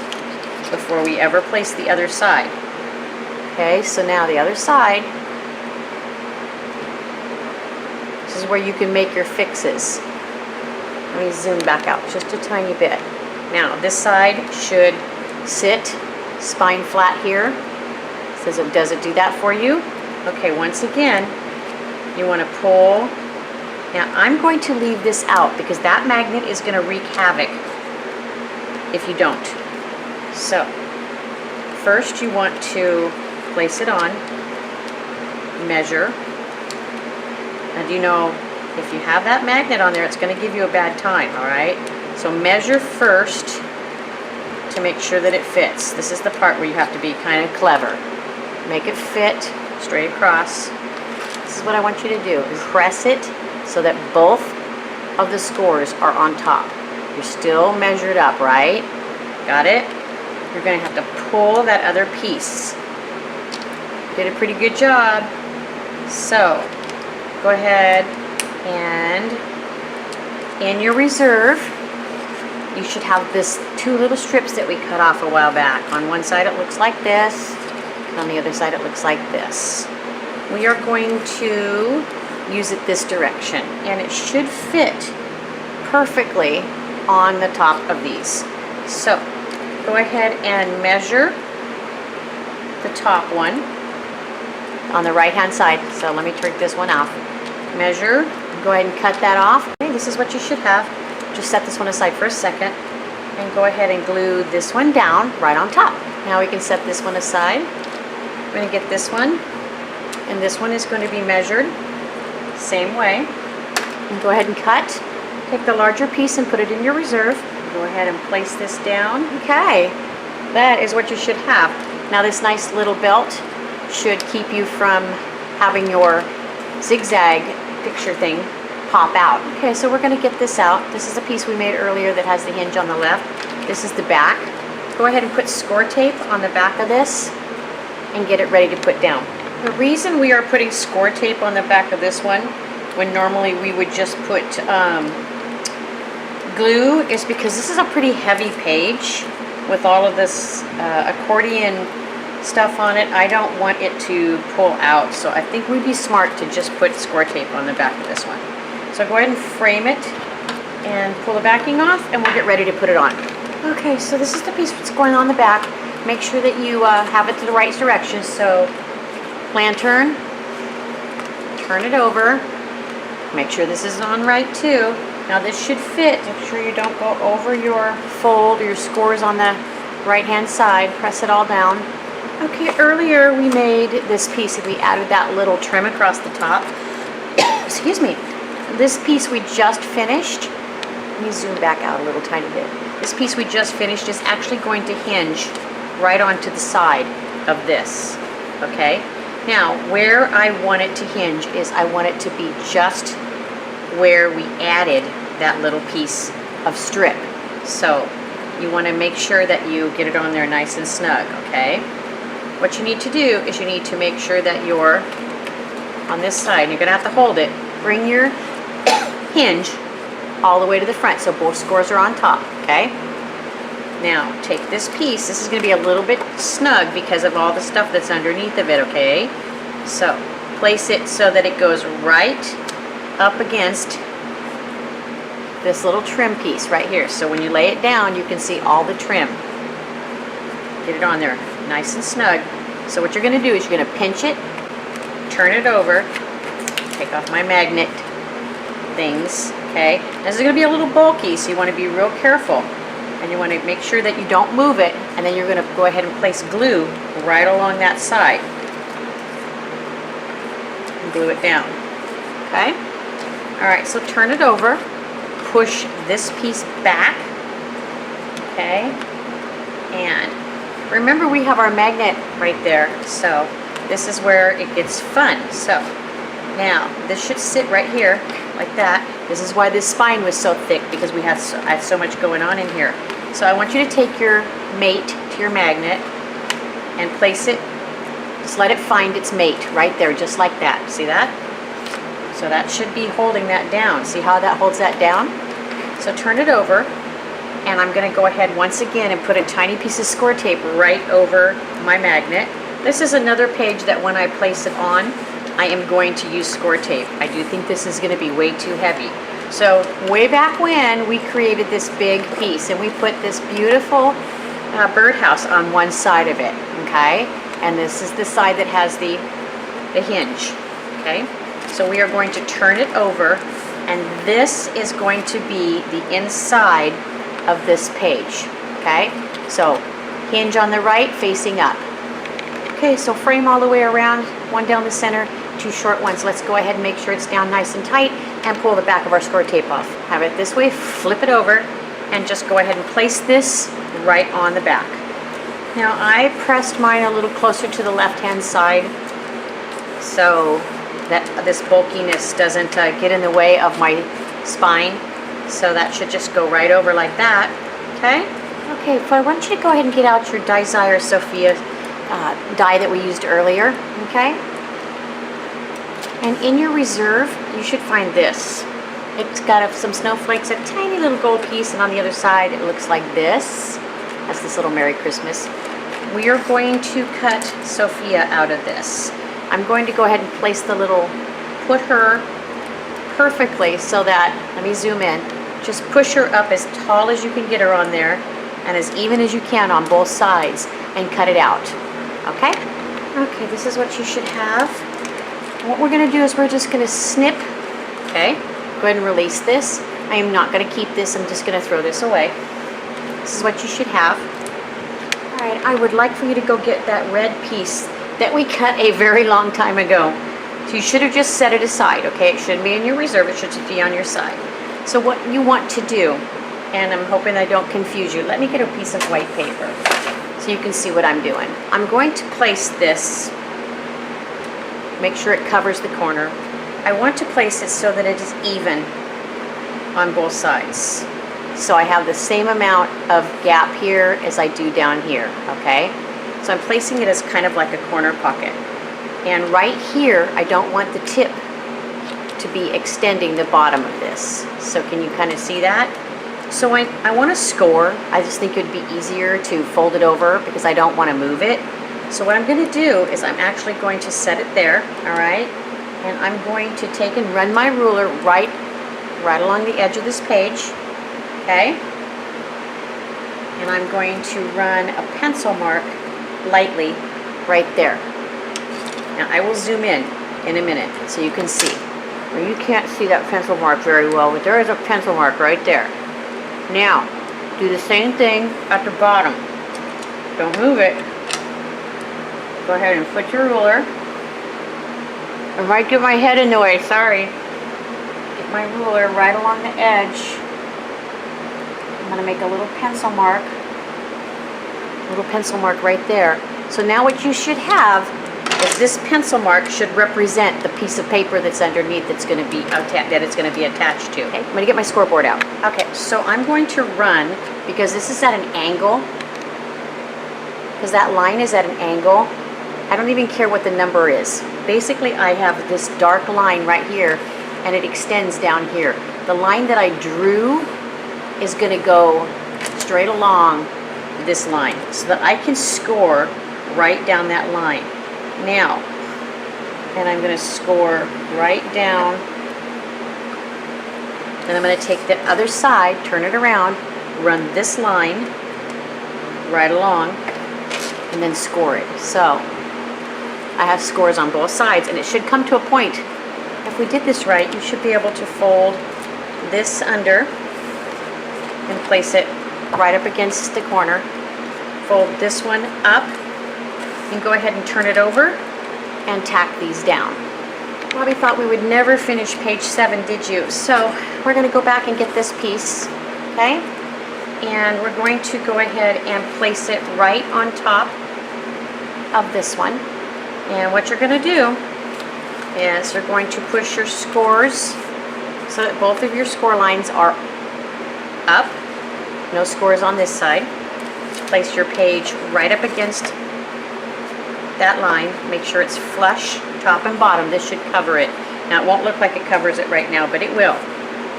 before we ever place the other side. Okay, so now the other side, this is where you can make your fixes. Let me zoom back out just a tiny bit. Now this side should sit spine flat here. Does it do that for you? Okay, once again, you want to pull. Now I'm going to leave this out because that magnet is going to wreak havoc if you don't. So first you want to place it on, measure. Now do you know if you have that magnet on there, it's going to give you a bad time, all right? So measure first to make sure that it fits. This is the part where you have to be kind of clever. Make it fit straight across. This is what I want you to do. Press it so that both of the scores are on top. You're still measured up, right? Got it? You're going to have to pull that other piece. Did a pretty good job. So, go ahead and in your reserve, you should have this two little strips that we cut off a while back. On one side it looks like this, and on the other side it looks like this. We are going to use it this direction, and it should fit perfectly on the top of these. So go ahead and measure the top one on the right hand side. So let me take this one off. Measure, go ahead and cut that off. Okay, this is what you should have. Just set this one aside for a second and go ahead and glue this one down right on top. Now we can set this one aside. We're going to get this one, and this one is going to be measured same way. And go ahead and cut. Take the larger piece and put it in your reserve. Go ahead and place this down. Okay, that is what you should have. Now this nice little belt should keep you from having your zigzag picture thing pop out. Okay, so we're going to get this out. This is a piece we made earlier that has the hinge on the left. This is the back. Go ahead and put score tape on the back of this and get it ready to put down. The reason we are putting score tape on the back of this one when normally we would just put glue is because this is a pretty heavy page with all of this accordion stuff on it. I don't want it to pull out, so I think we'd be smart to just put score tape on the back of this one. So go ahead and frame it and pull the backing off, and we'll get ready to put it on. Okay, so this is the piece that's going on the back. Make sure that you have it to the right direction. So lantern, turn it over. Make sure this is on right too. Now this should fit. Make sure you don't go over your fold or your scores on the right hand side. Press it all down. Okay, earlier we made this piece and we added that little trim across the top. Excuse me. This piece we just finished. Let me zoom back out a little tiny bit. This piece we just finished is actually going to hinge right onto the side of this. Okay? Now, where I want it to hinge is I want it to be just where we added that little piece of strip. So you want to make sure that you get it on there nice and snug, okay? What you need to do is you need to make sure that you're on this side. You're going to have to hold it. Bring your hinge all the way to the front so both scores are on top, okay? Now take this piece. This is going to be a little bit snug because of all the stuff that's underneath of it, okay? So place it so that it goes right up against this little trim piece right here. So when you lay it down, you can see all the trim. Get it on there nice and snug. So what you're going to do is you're going to pinch it, turn it over, take off my magnet things, okay? This is going to be a little bulky, so you want to be real careful. And you want to make sure that you don't move it, and then you're going to go ahead and place glue right along that side. And glue it down, okay? Alright, so turn it over, push this piece back, okay? And remember we have our magnet right there, so this is where it gets fun. So now this should sit right here. like that. This is why this spine was so thick, because I had so much going on in here. So I want you to take your mate to your magnet and place it, just let it find its mate right there, just like that. See that? So that should be holding that down. See how that holds that down? So turn it over, and I'm going to go ahead once again and put a tiny piece of score tape right over my magnet. This is another page that when I place it on, I am going to use score tape. I do think this is going to be way too heavy. So way back when, we created this big piece, and we put this beautiful birdhouse on one side of it, okay? And this is the side that has the hinge, okay? So we are going to turn it over, and this is going to be the inside of this page, okay? So hinge on the right, facing up. Okay, so frame all the way around, one down the center, two short ones. Let's go ahead and make sure it's down nice and tight and pull the back of our score tape off. Have it this way, flip it over, and just go ahead and place this right on the back. Now I pressed mine a little closer to the left-hand side so that this bulkiness doesn't get in the way of my spine. So that should just go right over like that, okay? Okay, so I want you to go ahead and get out your Desire Sophia die that we used earlier, okay? And in your reserve, you should find this. It's got some snowflakes, a tiny little gold piece, and on the other side it looks like this. That's this little Merry Christmas. We are going to cut Sophia out of this. I'm going to go ahead and place the little, put her perfectly so that, let me zoom in, just push her up as tall as you can get her on there and as even as you can on both sides and cut it out, okay? Okay, this is what you should have. What we're gonna do is we're just gonna snip, okay? Go ahead and release this. I am not gonna keep this, I'm just gonna throw this away. This is what you should have. All right, I would like for you to go get that red piece that we cut a very long time ago. So you should have just set it aside, okay? It shouldn't be in your reserve, it should just be on your side. So what you want to do, and I'm hoping I don't confuse you, let me get a piece of white paper so you can see what I'm doing. I'm going to place this, make sure it covers the corner. I want to place it so that it is even on both sides. So I have the same amount of gap here as I do down here, okay? So I'm placing it as kind of like a corner pocket. And right here, I don't want the tip to be extending the bottom of this. So can you kind of see that? So I want to score. I just think it would be easier to fold it over because I don't want to move it. So what I'm going to do is I'm actually going to set it there, all right? And I'm going to take and run my ruler right along the edge of this page, okay? And I'm going to run a pencil mark lightly right there. Now I will zoom in a minute so you can see. Well, you can't see that pencil mark very well, but there is a pencil mark right there. Now, do the same thing at the bottom. Don't move it. Go ahead and put your ruler. I might get my head in the way, sorry. Get my ruler right along the edge. I'm going to make a little pencil mark right there. So now what you should have is this pencil mark should represent the piece of paper that's underneath that's going to be attached to. Okay, I'm going to get my scoreboard out. Okay, so I'm going to run, because this is at an angle, because that line is at an angle. I don't even care what the number is. Basically, I have this dark line right here, and it extends down here. The line that I drew is going to go straight along this line so that I can score right down that line. Now, and I'm going to score right down. Then I'm going to take the other side, turn it around, run this line right along, and then score it. So I have scores on both sides, and it should come to a point. If we did this right, you should be able to fold this under and place it right up against the corner. Fold this one up and go ahead and turn it over and tack these down. Bobby thought we would never finish page 7, did you? So we're going to go back and get this piece, okay? And we're going to go ahead and place it right on top of this one. And what you're going to do is you're going to push your scores so that both of your score lines are up. No scores on this side. Place your page right up against that line. Make sure it's flush, top and bottom. This should cover it. Now it won't look like it covers it right now, but it will.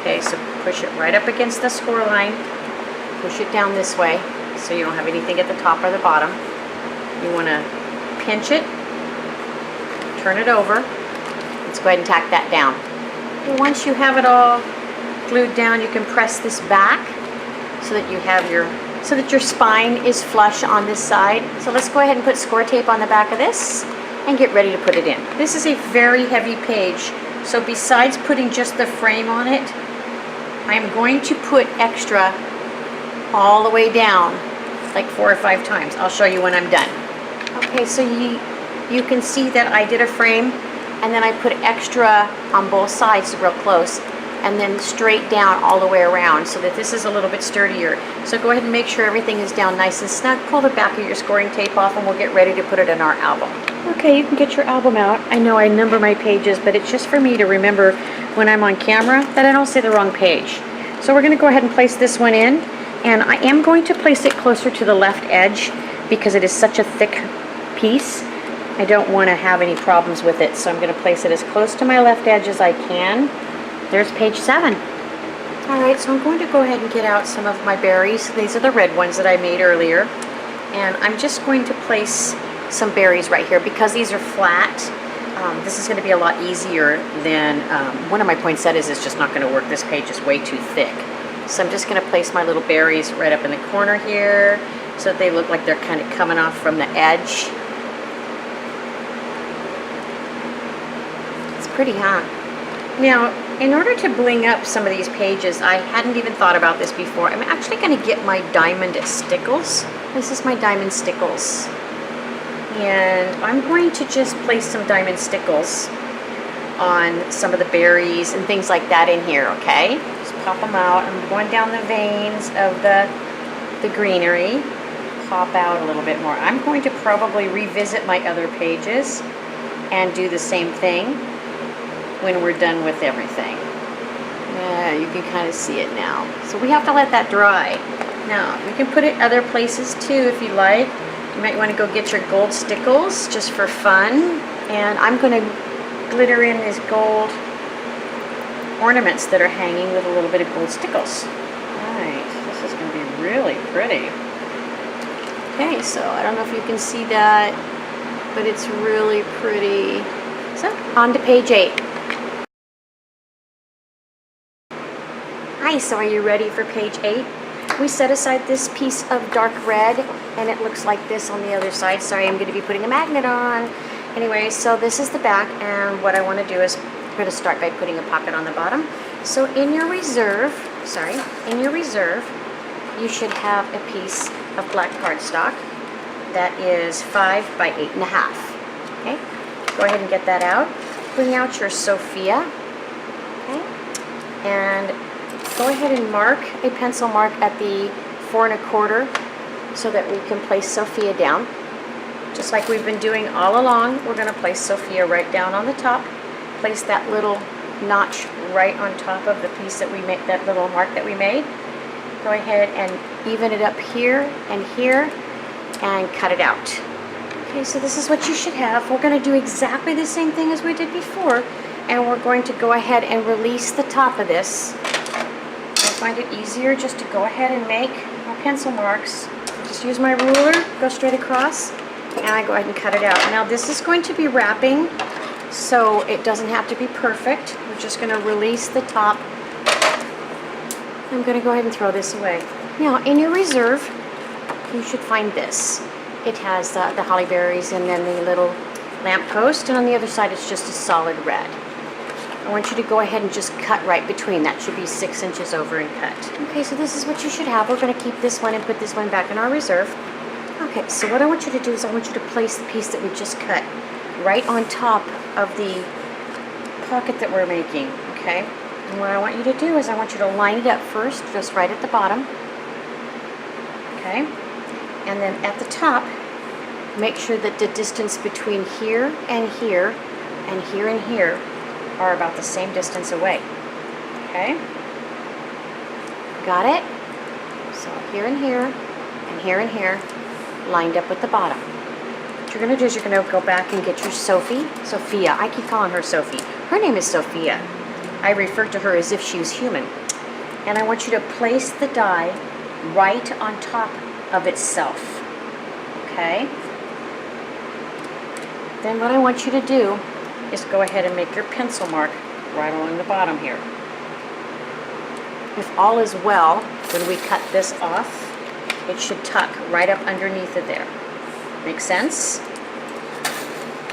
Okay, so push it right up against the score line. Push it down this way so you don't have anything at the top or the bottom. You want to pinch it, turn it over. Let's go ahead and tack that down. And once you have it all glued down, you can press this back so that you have your spine is flush on this side. So let's go ahead and put score tape on the back of this and get ready to put it in. This is a very heavy page, so besides putting just the frame on it, I am going to put extra all the way down, like 4 or 5 times. I'll show you when I'm done. Okay, so you can see that I did a frame, and then I put extra on both sides real close, and then straight down all the way around so that this is a little bit sturdier. So go ahead and make sure everything is down nice and snug. Pull the back of your scoring tape off and we'll get ready to put it in our album. Okay, you can get your album out. I know I number my pages, but it's just for me to remember when I'm on camera that I don't say the wrong page. So we're gonna go ahead and place this one in, and I am going to place it closer to the left edge because it is such a thick piece. I don't want to have any problems with it, so I'm going to place it as close to my left edge as I can. There's page 7. Alright, so I'm going to go ahead and get out some of my berries. These are the red ones that I made earlier. And I'm just going to place some berries right here because these are flat. This is going to be a lot easier than, one of my poinsettias is just not going to work. This page is way too thick. So I'm just going to place my little berries right up in the corner here so that they look like they're kind of coming off from the edge. It's pretty, huh? Now, in order to bling up some of these pages, I hadn't even thought about this before. I'm actually going to get my diamond stickles. This is my diamond stickles. And I'm going to just place some diamond stickles on some of the berries and things like that in here, okay? Just pop them out. I'm going down the veins of the greenery. Pop out a little bit more. I'm going to probably revisit my other pages and do the same thing when we're done with everything. Yeah, you can kind of see it now. So we have to let that dry. Now, we can put it other places too if you like. You might want to go get your gold stickles just for fun. And I'm going to glitter in these gold ornaments that are hanging with a little bit of gold stickles. Alright, this is going to be really pretty. Okay, so I don't know if you can see that, but it's really pretty. So, on to page 8. Hi, so are you ready for page 8? We set aside this piece of dark red, and it looks like this on the other side. Sorry, I'm going to be putting a magnet on. Anyway, so this is the back, and what I want to do is we're going to start by putting a pocket on the bottom. So in your reserve, you should have a piece of black cardstock that is 5 by 8.5. Okay, go ahead and get that out. Bring out your Sophia. Okay, and go ahead and mark a pencil mark at the 4 1/4 so that we can place Sophia down. Just like we've been doing all along, we're going to place Sophia right down on the top. Place that little notch right on top of the piece that we made, that little mark that we made. Go ahead and even it up here and cut it out. Okay, so this is what you should have. We're going to do exactly the same thing as we did before, and we're going to go ahead and release the top of this. I find it easier just to go ahead and make my pencil marks. Just use my ruler, go straight across, and I go ahead and cut it out. Now this is going to be wrapping, so it doesn't have to be perfect. We're just going to release the top. I'm going to go ahead and throw this away. Now in your reserve, you should find this. It has the holly berries and then the little lamppost, and on the other side it's just a solid red. I want you to go ahead and just cut right between. That should be 6 inches over and cut. Okay, so this is what you should have. We're going to keep this one and put this one back in our reserve. Okay, so what I want you to do is I want you to place the piece that we just cut right on top of the pocket that we're making, okay? And what I want you to do is I want you to line it up first, just right at the bottom, okay? And then at the top, make sure that the distance between here and here and here and here are about the same distance away. okay? Got it? So here and here, and here and here, lined up with the bottom. What you're gonna do is you're gonna go back and get your Sophia. I keep calling her Sophie. Her name is Sophia. I refer to her as if she was human. And I want you to place the die right on top of itself, okay? Then what I want you to do is go ahead and make your pencil mark right along the bottom here. If all is well, when we cut this off, it should tuck right up underneath it there. Make sense?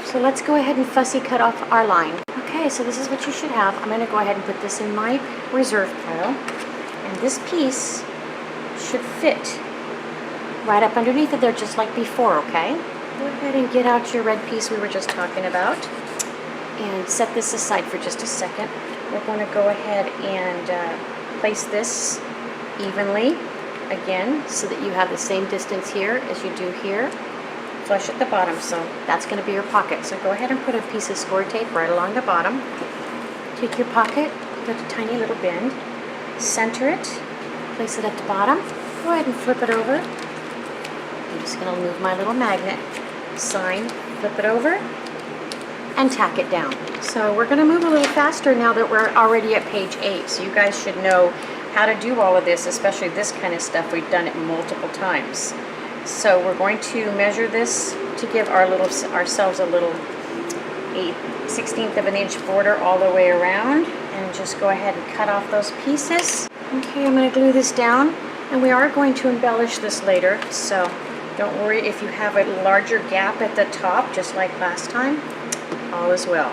So let's go ahead and fussy cut off our line. Okay, so this is what you should have. I'm going to go ahead and put this in my reserve pile. And this piece should fit right up underneath it there, just like before, okay? Go ahead and get out your red piece we were just talking about. And set this aside for just a second. We're going to go ahead and place this evenly again so that you have the same distance here as you do here. Flush at the bottom, so that's going to be your pocket. So go ahead and put a piece of score tape right along the bottom. Take your pocket, put a tiny little bend, center it, place it at the bottom. Go ahead and flip it over. I'm just going to move my little magnet sign, flip it over, and tack it down. So we're going to move a little faster now that we're already at page 8. So you guys should know how to do all of this, especially this kind of stuff. We've done it multiple times. So we're going to measure this to give ourselves a little 1/16 of an inch border all the way around, and just go ahead and cut off those pieces. Okay, I'm going to glue this down, and we are going to embellish this later, so don't worry if you have a larger gap at the top, just like last time. All is well.